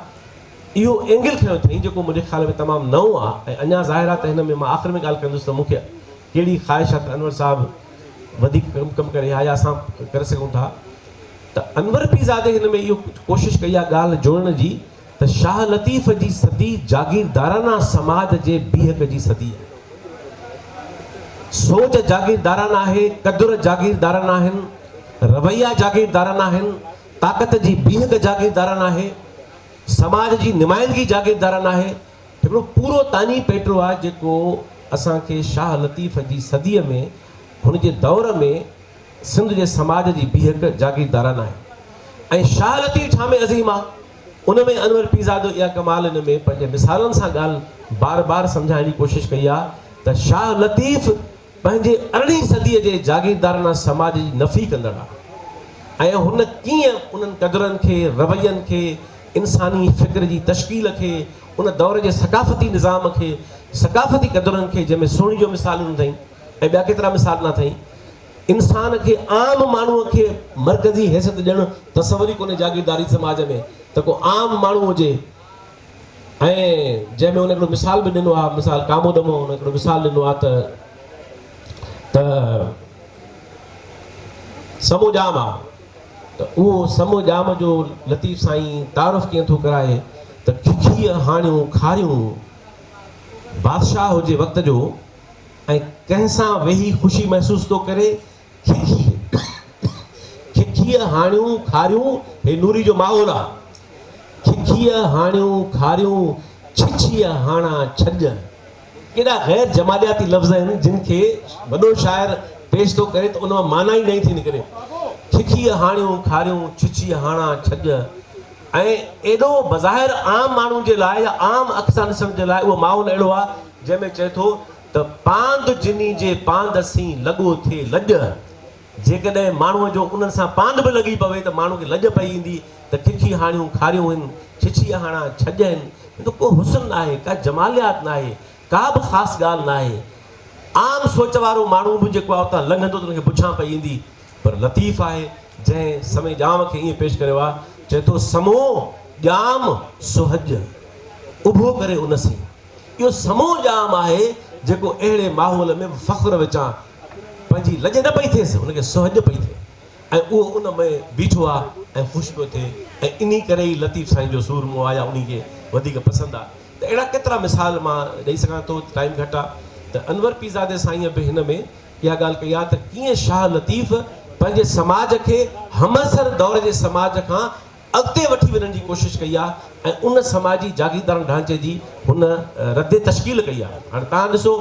इहो एंगल खयों अथई जेको मुंहिंजे ख़्याल में तमामु नओं आहे। ऐं अञा ज़ाहिर आहे त हिन में मां आख़िर में ॻाल्हि कंदुसि त मूंखे कहिड़ी ख़्वाहिश आहे त अनवर साहिबु वधीक कमु करे या असां करे सघूं था। त अनवर पीरज़ादे हिन में इहो कोशिशि कई आहे ॻाल्हि जोड़ण जी त शाह लतीफ़ जी सदी जागीरदाराना समाज जे बीहक जी सदी आहे। सोच जागीरदाराना आहे, क़दुर जागीरदाराना आहिनि, रवैया जागीरदाराना आहिनि, ताक़त जी बीहक जागीरदाराना आहे, समाज जी नुमाइंदगी जागीरदाराना आहे। हिकिड़ो पूरो तानी पेटरो आहे जेको असांखे शाह लतीफ़ जी सदीअ में, हुनजे दौर में सिंध जे समाज जी बीहक जागीरदाराना आहे। ऐं शाह लतीफ़ छा में अज़ीम आहे, उन में अनवर पीरज़ादो इहा कमाल हिन में पंहिंजे मिसालनि सां ॻाल्हि बार बार सम्झाइण जी कोशिशि कई आहे त शाह लतीफ़ पंहिंजे 18वीं सदीअ जे जागीरदाराना समाज जी नफ़ी कंदड़ आहे। ऐं हुन कीअं उन्हनि क़दुरनि खे, रवैयनि खे, इंसानी फ़िक्र जी तश्कील खे, उन दौर जे सक़ाफ़ती निज़ाम खे, सक़ाफ़ती क़दुरनि खे, जंहिंमें सोणी जो मिसालूं अथई ऐं ॿिया केतिरा मिसाल न अथई, इंसान खे, आम माण्हूअ खे मर्कज़ी हैसियत ॾियणु तसवुर ई कोन्हे जागीरदारी समाज में त को आम माण्हू हुजे। ऐं जंहिंमें हुन हिकिड़ो मिसाल बि ॾिनो आहे, मिसाल कामोदमो, हुन हिकिड़ो मिसाल ॾिनो आहे त समो जाम आहे, त उहो समो जाम जो लतीफ़ साईं तारुफ़ कीअं थो कराए त खिखीअ हाणियूं खारियूं बादशाह हुजे वक़्त जो ऐं कंहिं सां वेही ख़ुशी महसूस थो करे, खिखीअ हाणियूं खारियूं, हे नूरी जो माहौल आहे। खिखीअ हाणियूं खारियूं छिछीअ हाणा छॼ, केॾा ग़ैर जमालियाती लफ़्ज़ आहिनि जिन खे वॾो शाइर पेश थो करे त उन मां माना ई नई थी निकिरे। खिखीअ हाणियूं खारियूं छिछीअ हाणा छॼ, ऐं एॾो बज़ाहिर आम माण्हू जे लाइ या आम अख सां ॾिसण जे लाइ उहो माहौल अहिड़ो आहे जंहिंमें चए थो त पांद जिनी जे पांद सी लॻो थिए लॼ, जेकॾहिं माण्हूअ जो उन्हनि सां पांद बि लॻी पवे त माण्हू खे लॼ पई ईंदी त खिखी हाणियूं खारियूं आहिनि, छिछीअ हाणा छॼ आहिनि। त को हुस्न न आहे, का जमालियात न आहे, का बि ख़ासि ॻाल्हि न आहे। आम सोच वारो माण्हू बि जेको आहे उतां लंघंदो त हुनखे पुछां पई ईंदी। पर लतीफ़ आहे जंहिं समय जाम खे ईअं पेश करियो आहे, चए थो समो ॼाम सुहज उभो करे उन सी। इहो समो ॼाम आहे जेको अहिड़े माहौल में फ़ख्र विचां पंहिंजी लॼ न पई थिएसि, हुनखे सुहज पई थिए ऐं उहो उन में बीठो आहे ऐं ख़ुशि पियो थिए। ऐं इन करे ई लतीफ़ साईं जो सूरमो आहे या उन खे वधीक पसंदि आहे। त अहिड़ा केतिरा मिसाल मां ॾेई सघां थो, टाइम घटि आहे। त अनवर पीरज़ादे साईं बि हिन में इहा ॻाल्हि कई आहे त कीअं शाह लतीफ़ पंहिंजे समाज खे हमअसर दौर जे समाज खां अॻिते वठी वञण जी कोशिशि कई आहे ऐं उन समाजी जागीरदार ढांचे जी हुन रद्द तश्कील कई आहे। हाणे तव्हां ॾिसो,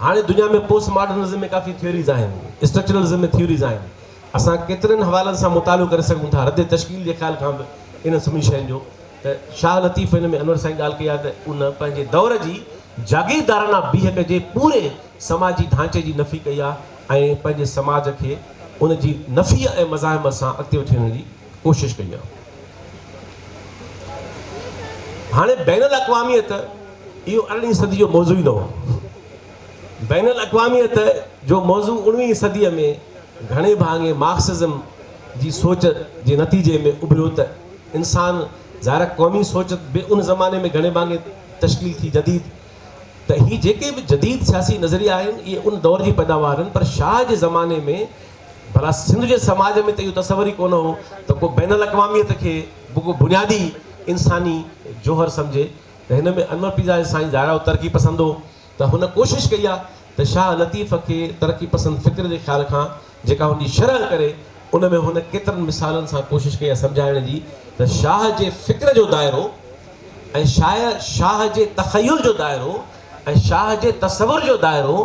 हाणे दुनिया में पोस्ट मॉडर्निज़म में काफ़ी थ्योरीज़ आहिनि, स्ट्रक्चरलिज़म में थ्योरीज़ आहिनि। असां केतिरनि हवालनि सां मुतालो करे सघूं था रद्द तश्कील जे ख़्याल खां बि इन सभिनी शयुनि जो। त शाह लतीफ़ हिन में अनवर साईं ॻाल्हि कई आहे त उन पंहिंजे दौर जी जागीरदाराना बीहक जे पूरे समाजी ढांचे जी नफ़ी कई आहे ऐं पंहिंजे समाज खे उन जी नफ़ी ऐं मज़ाहिम सां अॻिते वठी वञण जी कोशिशि कई आहे। हाणे बैनुल अक़वामियत इहो 18वीं सदी जो मौज़ू ई न हो। बैनुल अक़वामियत जो मौज़ू 19वीं सदीअ में घणे भाङे मार्क्सिज़म जी सोच जे नतीजे में उभिरियो त इंसान ज़ाहिर क़ौमी सोच बि उन ज़माने में घणे भाङे तश्कील थी जदीद, त ही जेके बि जदीद सियासी नज़रिया आहिनि इहे उन दौर जी पैदावार आहिनि। पर शाह जे ज़माने में भला सिंध जे समाज में त इहो तसवर ई कोन हो त को बैनुल अक़वामियत खे को बुनियादी इंसानी जोहर सम्झे। त हिन में अनवर पीज़ाद साईं ज़ाहिर तरक़ी पसंदि हो, त हुन कोशिशि कई आहे त शाह लतीफ़ खे तरक़ी पसंदि फ़िक्र जे ख़्याल खां जेका हुनजी शरह करे उन में हुन केतिरनि मिसालनि सां कोशिशि कई आहे सम्झाइण जी त शाह जे फ़िक्र जो दाइरो ऐं शाह जे तख़युल जो दाइरो ऐं शाह जे तसवुर जो दाइरो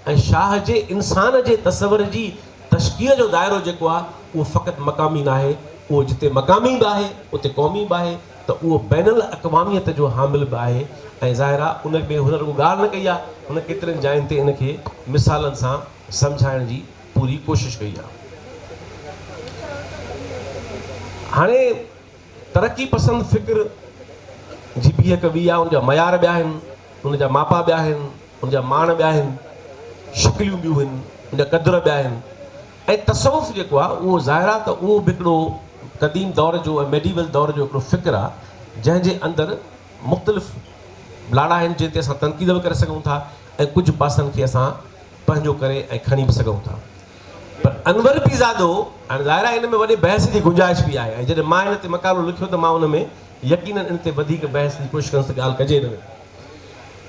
ऐं शाह जे इंसान जे तसवुर जी तश्कील जो दाइरो जेको आहे उहो फ़क़ति मक़ामी न आहे, उहो जिते मक़ामी बि आहे उते क़ौमी बि आहे, त उहो बैनुल अक़वामियत जो हामिल बि आहे। ऐं ज़ाहिर आहे उन में हुन रुॻो ॻाल्हि न कई आहे, हुन केतिरनि जायुनि ते इनखे मिसालनि सां सम्झाइण जी पूरी कोशिशि कई आहे। हाणे तरक़ी पसंदि फ़िक्र जी बि हिकु ॿी आहे, उनजा मयार ॿिया आहिनि, उनजा मापा ॿिया आहिनि, उनजा मान ॿिया आहिनि, शिकिलियूं ॿियूं आहिनि, उनजा क़दुर ॿिया आहिनि। ऐं तसवुफ़ जेको आहे उहो ज़ाहिर आहे त उहो बि हिकिड़ो क़दीम दौर जो ऐं मेडिवल दौर जो हिकिड़ो फ़िक्र आहे जंहिंजे अंदरि मुख़्तलिफ़ लाड़ा आहिनि जिन ते असां तनक़ीद बि करे सघूं था ऐं कुझु पासनि खे असां पंहिंजो करे ऐं खणी बि सघूं था। पर अनवर पीज़ादो हाणे ज़ाहिर आहे इन में वॾी बहस जी गुंजाइश बि आहे, ऐं जॾहिं मां इन ते मक़ालो लिखियो त मां उन में यकीननि इन ते वधीक बहस जी कोशिशि कंदुसि ॻाल्हि कजे हिन में।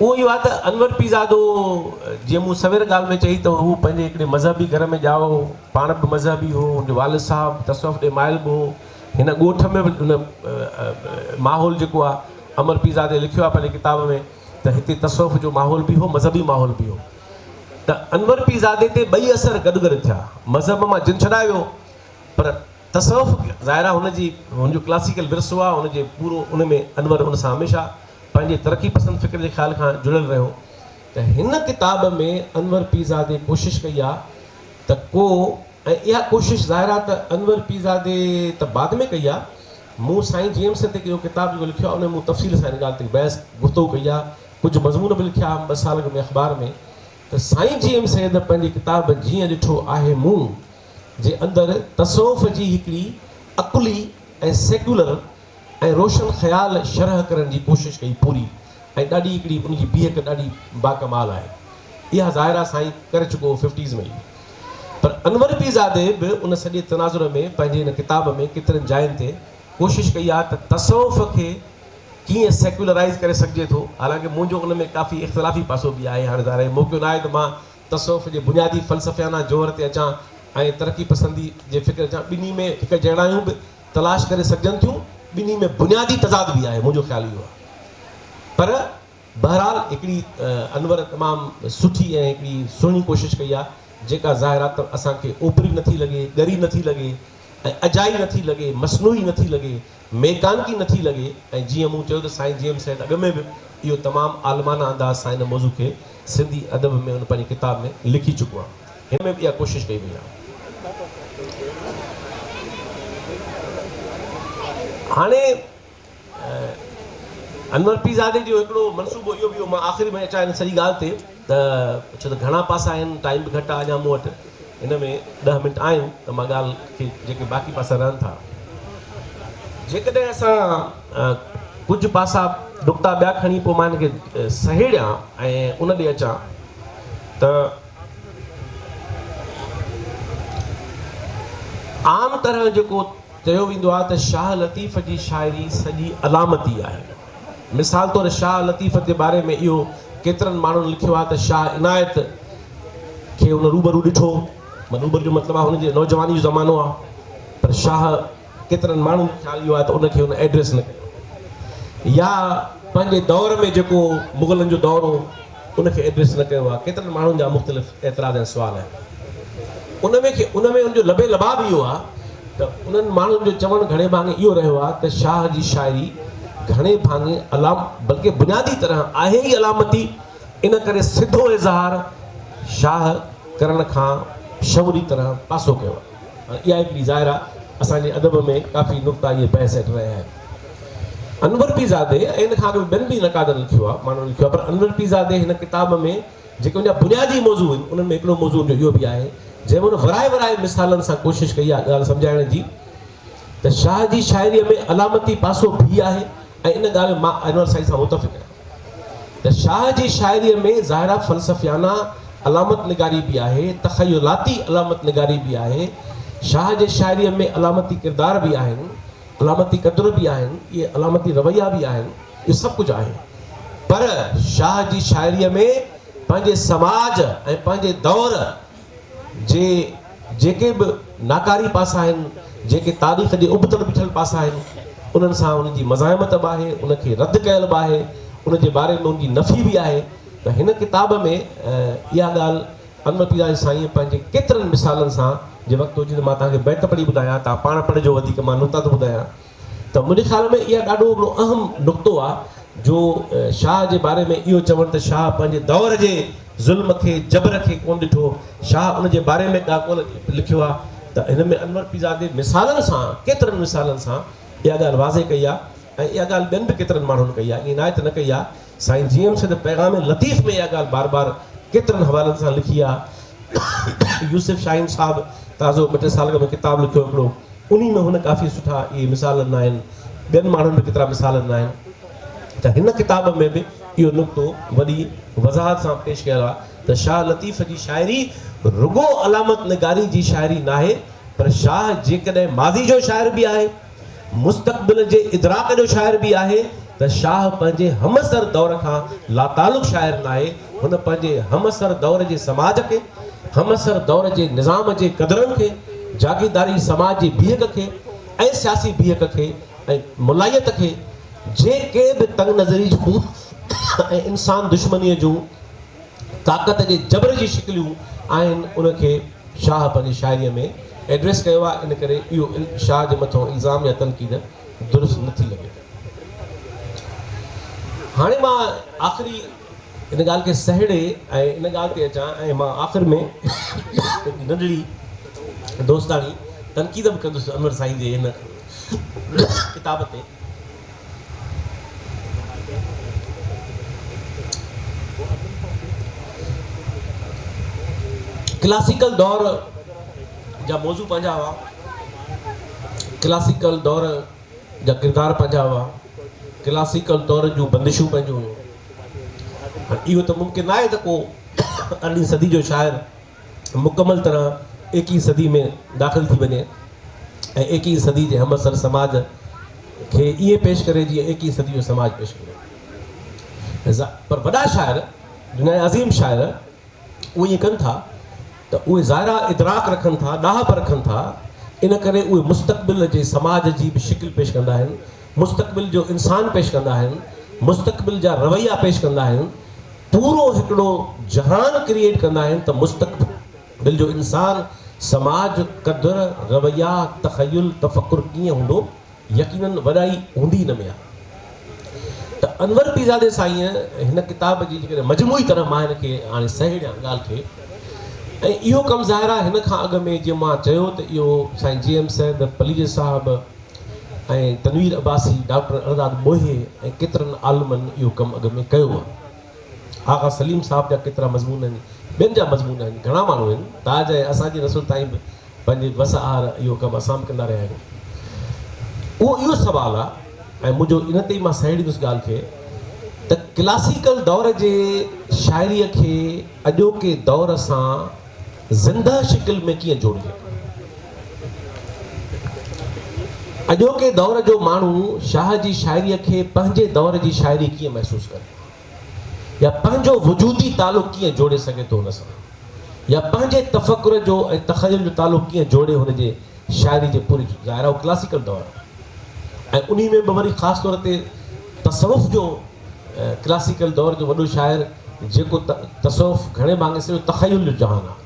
उहो इहो आहे त अनवर पीज़ादो जीअं मूं सवेर ॻाल्हि में चई त हू पंहिंजे हिकिड़े मज़हबी घर में ॼाओ, पाण बि मज़हबी हो, हुनजो वालिद साहिबु तसव्वुफ़ ॾे माइल बि हो। हिन ॻोठ में बि हुन माहौल जेको आहे अमर पीज़ादे लिखियो आहे पंहिंजे किताब में त हिते तसव्वुफ़ जो माहौल बि हो, मज़हबी माहौल बि हो। त अनवर पीज़ादे ते ॿई असर गॾु गॾु थिया, मज़हब मां जिन छॾाए वियो पर तसव्वुफ़ ज़ाहिर आहे हुनजो क्लासिकल विरसो आहे, हुनजे पूरो उन में अनवर उन सां हमेशह पंहिंजे तरक़ी पसंदि फ़िक्र जे ख़्याल खां जुड़ियल रहियो। त हिन किताब में अनवर पीज़ादे कोशिशि कई आहे त को, ऐं इहा कोशिशि ज़ाहिर आहे त अनवर पीज़ादे त बाद में कई आहे, मूं साईं जेम्स ते इहो किताब जेको लिखियो आहे उन में मूं तफ़सील सां हिन ॻाल्हि ते बहस गुफ़्तगू कई आहे, कुझु मज़मून बि लिखिया 2 साल में अख़बार में। त साईं जेम्स पंहिंजी किताब जीअं ॾिठो आहे मूं जे अंदरि तसव्वुफ़ जी हिकिड़ी अकुली ऐं सेक्युलर ऐं रोशन ख़्याल शरह करण जी कोशिशि कई पूरी, ऐं ॾाढी हिकिड़ी उनजी बीहक ॾाढी बाकमाल आहे। इहा ज़ाहिर आहे साईं करे चुको हो 50s में ई। पर अनवर पीज़ादे बि उन सॼे तनाज़ुर में पंहिंजे हिन किताब में केतिरनि जायुनि ते कोशिशि कई आहे त तसव्वुफ़ खे कीअं सेक्युलराइज़ करे सघिजे थो। हालांकि मुंहिंजो उन में काफ़ी इख़्तिलाफ़ी पासो बि आहे, हाणे ज़ाहिर मौक़ो न आहे त मां तसव्वुफ़ जे बुनियादी फ़लसफ़ियाना जोहर ते अचां ऐं तरक़ी पसंदी जे फ़िक्र अचां। ॿिन्ही में हिकु जहिड़ायूं बि तलाश करे सघजनि थियूं, ॿिन्ही में बुनियादी तज़ाद बि आहे, मुंहिंजो ख़्यालु इहो आहे। पर बहरहाल हिकिड़ी अनवर तमामु सुठी ऐं हिकिड़ी सुहिणी कोशिशि कई आहे जेका ज़ाहिर आहे त असांखे ओपरी नथी लॻे, ॻरी नथी लॻे ऐं अजाई नथी लॻे, मसनूई नथी लॻे, मेकानकी नथी लॻे। ऐं जीअं मूं चयो त साईं जेम्स अॻ में बि इहो तमामु आलमाना अंदाज़ सां हिन मौज़ू खे सिंधी अदब में हुन पंहिंजी किताब में लिखी चुको आहे। हिन में बि इहा कोशिशि कई वई आहे। हाणे अनवर पीज़ादे जो हिकिड़ो मनसूबो इहो बि हो, मां आख़िरी में अचां हिन सॼी ॻाल्हि ते त छो त घणा पासा आहिनि, टाइम बि घटि आहे अञा मूं वटि, हिन में 10 मिंट आहिनि त मां ॻाल्हि खे जेके बाक़ी पासा रहनि था, जेकॾहिं असां कुझु पासा नुक़्ता ॿिया खणी पोइ मां हिनखे सहेड़ियां ऐं उन ॾे अचां त आम तरह जेको चयो वेंदो आहे त शाह लतीफ़ जी शाइरी सॼी अलामती आहे। मिसाल तौरु शाह लतीफ़ जे बारे में इहो केतिरनि माण्हुनि लिखियो आहे त शाह इनायत खे हुन रूबरू ॾिठो, रूबर जो मतिलबु आहे हुनजे नौजवानी जो ज़मानो आहे, पर शाह केतिरनि माण्हुनि जो ख़्यालु इहो आहे त उनखे हुन एड्रेस न कयो, या पंहिंजे दौर में जेको मुग़लनि जो दौर हो उनखे एड्रेस न कयो आहे। केतिरनि माण्हुनि जा मुख़्तलिफ़ एतिराज़ ऐं सुवाल आहिनि। उन में उनजो लबे लबाब इहो आहे त उन्हनि माण्हुनि जो चवणु घणे भाङे इहो रहियो आहे त शाह जी शाइरी घणे भाङे बल्कि बुनियादी तरह आहे ई अलामती, इन करे सिधो इज़हार शाह करण खां शौरी तरह पासो कयो आहे। इहा हिकिड़ी ज़ाहिर आहे असांजे अदब में काफ़ी नुक़्ता इहे बहस हेठि रहिया आहिनि। अनवर पीरज़ादे ऐं इन खां अॻु ॿियनि बि नक़ादनि लिखियो आहे, माण्हुनि लिखियो आहे, पर अनवर पीरज़ादे हिन किताब में जेके उनजा बुनियादी मौज़ू आहिनि उन्हनि में हिकिड़ो मौज़ू जो इहो बि आहे जंहिंमें उन वराए मिसालनि सां कोशिशि कई आहे ॻाल्हि सम्झाइण जी त शाह जी शाइरीअ में अलामती पासो बि आहे। ऐं इन ॻाल्हि मां अनवर साईं सां मुतफ़िक़ आहियां त शाह जी शाइरीअ में ज़ाहिरा फ़लसफ़ियाना अलामत निगारी बि आहे, तख़यलाती अलामत निगारी बि आहे, शाह जे शाइरीअ में अलामती किरदार बि आहिनि, अलामती क़दुर बि आहिनि, इहे अलामती रवैया बि आहिनि, इहो सभु कुझु आहे। पर शाह जी शाइरीअ में पंहिंजे समाज ऐं पंहिंजे दौर जे जेके बि नाकारी पासा आहिनि, जेके तारीख़ जे उबतड़ बीठल पासा आहिनि, उन्हनि सां उनजी मज़ाहिमत बि आहे, उनखे रद्द कयल बि आहे, उनजे बारे में उनजी नफ़ी बि आहे। त हिन किताब में इहा ॻाल्हि अनवर पीरज़ादे साईं पंहिंजे केतिरनि मिसालनि सां जे वक़्तु हुजे त मां तव्हांखे बैत पढ़ी ॿुधायां, तव्हां पाण पढ़िजो, वधीक मां नुक़्ता थो ॿुधायां। त मुंहिंजे ख़्याल में इहा ॾाढो हिकिड़ो अहम नुक़्तो आहे जो शाह जे बारे में इहो चवणु त शाह पंहिंजे दौर जे ज़ुल्म खे जबर खे कोन ॾिठो, शाह उनजे बारे में का कोन लिखियो आहे। त हिन में अनवर पीरज़ादे मिसालनि सां, केतिरनि मिसालनि सां इहा ॻाल्हि वाज़े कई आहे। ऐं इहा ॻाल्हि ॿियनि बि केतिरनि माण्हुनि कई आहे, ईअं न आहे त न कई आहे। साईं जीएम सद पैगाम लतीफ़ में इहा ॻाल्हि बार बार केतिरनि हवालनि सां लिखी आहे। यूसुफ शाहीन साहिबु ताज़ो ॿ टे साल में किताबु लिखियो हिकिड़ो, उन में हुन काफ़ी सुठा इहे मिसाल न आहिनि, ॿियनि माण्हुनि में केतिरा मिसाल न आहिनि। त हिन किताब में बि इहो नुक़्तो वॾी वज़ाहत सां पेश कयल आहे त शाह लतीफ़ जी शाइरी रुगो अलामत निगारी जी शाइरी न आहे, पर शाह जेकॾहिं माज़ी जो शाइर बि आहे, मुस्तक़बिल जे इदराक जो शाइर बि आहे, त शाह पंहिंजे हमसर दौर खां लातालुक़ शाइर न आहे। हुन पंहिंजे हमसर दौर जे समाज खे, हमसर दौर जे निज़ाम जे क़दरनि खे, जागीरदारी समाज जी बीहक खे ऐं सियासी बीहक खे ऐं मुलायत खे, जेके बि तंग नज़री जूं ऐं इंसान दुश्मनीअ जूं ताक़त जे जबर जी शिकिलियूं आहिनि, उनखे शाह पंहिंजी शाइरीअ में एड्रेस कयो आहे। इन करे इहो शाह जे मथां इल्ज़ाम या तनक़ीद दुरुस्त नथी लॻे। हाणे मां आख़िरी इन ॻाल्हि खे सहेड़े ऐं इन ॻाल्हि ते अचां ऐं मां आख़िर में नंढड़ी दोस्तानी तनक़ीद बि कंदुसि अनवर साईं जे हिन किताब ते। क्लासिकल दौर जा मौज़ू पंहिंजा हुआ, क्लासिकल दौर जा किरदार पंहिंजा हुआ, क्लासिकल दौर जूं बंदिशूं पंहिंजूं हुयूं। हाणे इहो त मुमकिन आहे त को 18वीं सदी जो शाइर मुकमल तरह 21वीं सदी में दाख़िल थी वञे ऐं 21वीं सदी जे हमसर समाज खे ईअं पेश करे जीअं 21वीं सदी जो समाज पेश करे। पर वॾा शाइर, दुनिया जा अज़ीम शाइर, उहे ईअं कनि था त उहे ज़ाहिरा इदराक रखनि था, ॾाहप रखनि था, इन करे उहे मुस्तक़बिल जे समाज जी बि शिकिल पेश कंदा आहिनि, मुस्तक़बिल जो इंसान पेश कंदा आहिनि, मुस्तक़बिल जा रवैया पेश कंदा आहिनि, पूरो हिकिड़ो जहान क्रिएट कंदा आहिनि त मुस्तक़बिल जो इंसान, समाज, क़दुर, रवैया, तख़युल, तफ़कुर कीअं हूंदो, यकीनन वॾाई हूंदी हिन में आहे। त अनवर पीरज़ादे साईं हिन किताब जी जेकॾहिं मजमूई तरह मां हिन खे हाणे सहेड़ियां ॻाल्हि खे, ऐं इहो कमु ज़ाहिर आहे हिन खां अॻु में जीअं मां चयो त इहो साईं जीएम सैद पलीज साहिबु ऐं तनवीर अब्बासी, डॉक्टर अरदाद बोहे ऐं केतिरनि आलमनि इहो कमु अॻु में कयो आहे। आगा सलीम साहिब जा केतिरा मज़मून आहिनि, ॿियनि जा मज़मून आहिनि, घणा माण्हू आहिनि, ताज ऐं असांजी नसुल ताईं बि पंहिंजे वसआर इहो कमु असां बि कंदा रहिया आहियूं। उहो इहो सुवालु आहे ऐं मुंहिंजो इन ते ई मां सहेड़ींदुसि ॻाल्हि खे त क्लासिकल दौर जे शाइरीअ खे अॼोके दौर सां ज़िंदा शिकिल में कीअं जोड़िजे। अॼोके दौर जो माण्हू शाह जी शाइरीअ खे पंहिंजे दौर जी शाइरी कीअं महसूसु करे, या पंहिंजो वजूदी तालुक़ कीअं जोड़े सघे थो हुन सां, या पंहिंजे तफ़कुर जो ऐं तख़युल जो तालुक़ कीअं जोड़े हुनजे शाइरी जे पूरी ज़ाहिर आहे क्लासिकल दौर। ऐं उन में बि वरी ख़ासि तौर ते तसवुफ़ जो क्लासिकल दौर जो वॾो शाइर जेको तसवुफ़ घणे भाङे सिर्फ़ु तख़युल जो जहान आहे,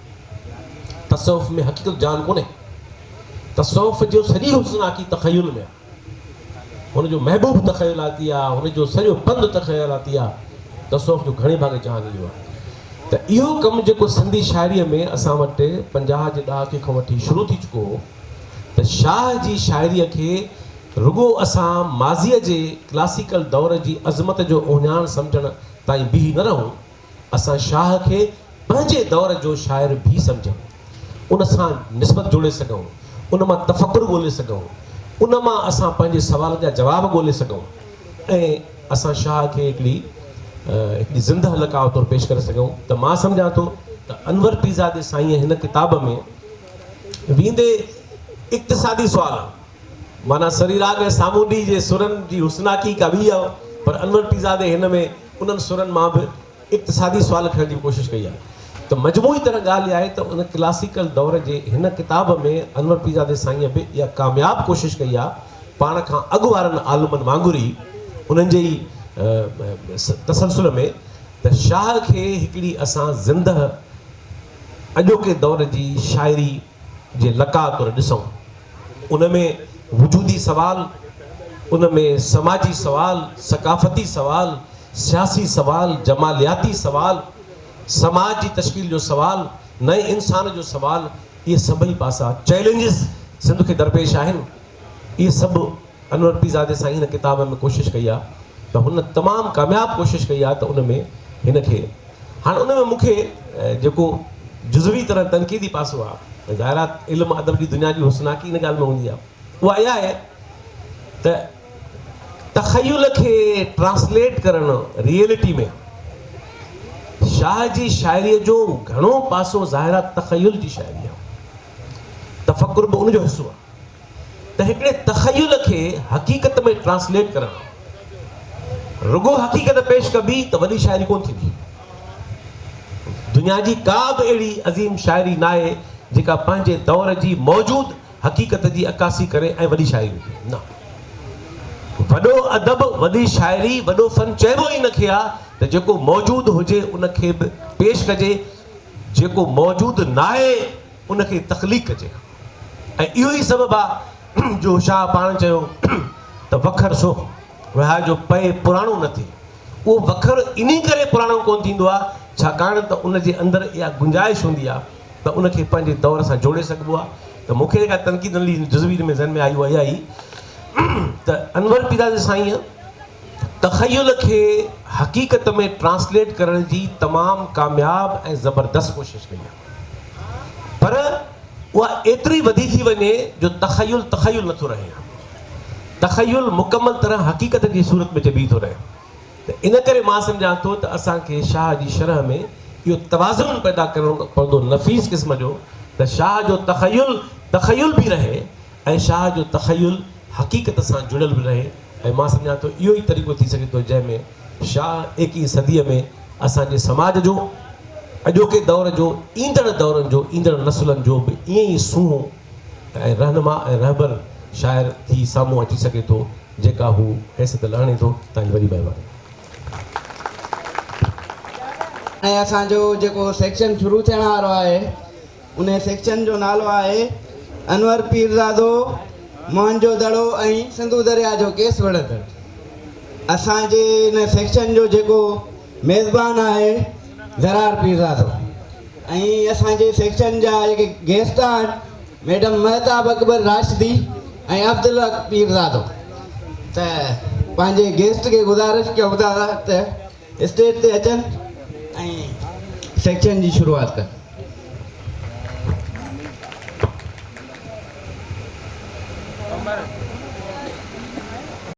तसवुफ़ में हक़ीक़त जान कोन्हे, तसवुफ़ जो सॼी हुस्नाकी तख़युल में आहे, हुनजो महबूब तख़युलाती आहे, हुनजो सॼो पंधु तख़युलाती आहे, तसवुफ़ जो घणे भाङे जहान इहो आहे। त इहो कमु जेको सिंधी शाइरीअ में असां वटि 50 जे ॾहाके खां वठी शुरू थी चुको हो, त शाह जी शाइरीअ खे रुगो असां माज़ीअ जे क्लासिकल दौर जी अज़मत जो उहिञाण सम्झण ताईं बीह न रहूं, असां शाह खे पंहिंजे दौर जो शाइर बि सम्झूं, उन सां निस्बत जोड़े सघूं, उन मां तफ़कुर ॻोल्हे सघूं, उन मां असां पंहिंजे सुवालनि जा जवाब ॻोल्हे सघूं ऐं असां शाह खे हिकिड़ी ज़िंदह लकाव तौरु पेश करे सघूं। त मां सम्झां थो त अनवर पीरज़ादे साईं हिन किताब में वेंदे इक़्तिसादी सुवाल, माना सरीराग ऐं सामूंडी जे सुरनि जी हुस्नाकी का बि आहे, पर अनवर पीरज़ादे हिन में उन्हनि सुरनि मां बि इक़्तिसादी सुवाल खणण जी कोशिशि कई आहे। त मजमूई तरह ॻाल्हि आहे त उन क्लासिकल दौर जे हिन किताब में अनवर पीरज़ादे साईं बि इहा कामयाबु कोशिशि कई आहे पाण खां अॻु वारनि आलमनि वांगुरु ई उन्हनि जे ई तसलसुल में त शाह खे हिकिड़ी असां ज़िंदह अॼोके दौर जी शाइरी जे लका तौरु ॾिसूं। उन में वजूदी सवाल, उन में समाजी सवाल, सकाफ़ती सवाल, सियासी सवाल, जमालियाती सवाल, समाज जी तश्कील जो सवाल, नए इंसान जो सवाल, इहे सभई पासा चैलेंजिस सिंध खे दरपेश आहिनि। इहे सभु अनवर पीरज़ादे साईं हिन किताब में कोशिशि कई आहे, त हुन तमामु कामयाबु कोशिशि कई आहे त उन में हिन खे हाणे उन में मूंखे जेको जुज़वी तरह तनक़ीदी पासो आहे, ज़ाहिरात इल्मु अदब जी दुनिया जी हुस्नाकी इन ॻाल्हि में हूंदी आहे, उहा इहा आहे त तख़य्युल खे ट्रांसलेट करणु रियलिटी में शाह जी शाइरीअ जो घणो पासो ज़ाहिरात तख़य्युल जी शाइरी आहे, तफ़कुर बि उनजो हिसो आहे। त हिकिड़े तख़य्युल खे हक़ीक़त में ट्रांसलेट करणु, रुगो हक़ीक़त पेश कबी त वॾी शाइरी कोन थींदी। दुनिया जी का बि अहिड़ी अज़ीम शाइरी न आहे जेका पंहिंजे दौर जी मौजूदु हक़ीक़त जी अकासी करे ऐं वॾी शाइरी हुजे, न। वॾो अदब, वॾी शाइरी, वॾो फ़न चइबो ई नखे आहे त जेको मौजूदु हुजे उनखे बि पेश कजे, जेको मौजूदु न आहे उनखे तख़लीक़ कजे। ऐं इहो ई सबबु आहे जो शाह पाण चयो त वखर सो विहा जो पए पुराणो न थिए। उहो वखर इन करे पुराणो कोन थींदो आहे छाकाणि त उनजे अंदरि इहा गुंजाइश हूंदी आहे त उनखे पंहिंजे दौर सां जोड़े सघिबो आहे। त मूंखे जेका तनक़ीद जुज़वी में ज़हन में आई उहा इहा ई त अनवर पीरज़ादे साईं तख़य्युल खे हक़ीक़त में ट्रांसलेट करण जी तमामु कामयाबु ऐं ज़बरदस्त कोशिशि कई आहे, पर उहा एतिरी वधी थी वञे जो तख़य्युल नथो रहे। तख़य्युल मुकमल तरह हक़ीक़त जी सूरत में जबी थो रहे। त इन करे मां सम्झां थो त असांखे शाह जी शरह में इहो तवाज़ुन पैदा करणो पवंदो नफ़ीस क़िस्म जो, त शाह जो तख़य्युल बि रहे ऐं शाह जो तख़य्युल हक़ीक़त सां जुड़ियल बि रहे। ऐं मां सम्झां थो इहो ई तरीक़ो थी सघे थो जंहिंमें शाह 21वीं सदीअ में असांजे समाज जो, अॼोके दौर जो, ईंदड़ दौरनि जो, ईंदड़ नसुलनि जो बि ईअं ई सूंहुं ऐं रहनुमा ऐं रहबर शाइर थी साम्हूं अची सघे थो जेका हू हैसियत लहणे थो। तव्हांजी वॾी महिरबानी। ऐं असांजो जेको सेक्शन शुरू थियण वारो आहे उन सेक्शन जो नालो आहे अनवर पीरज़ादो मुंहिंजो दड़ो ऐं सिंधु दरिया जो केस वड़ंदड़। असांजे इन सेक्शन जो जेको मेज़बान आहे ज़रार पीरज़ादो ऐं असांजे सेक्शन जा जेके गेस्ट आहिनि मैडम महताब अकबर राशिदी ऐं अब्दुल हक पीरज़ादो। त पंहिंजे गेस्ट खे गुज़ारिश कयूं था त स्टेज ते अचनि ऐं सेक्शन जी शुरूआत कनि।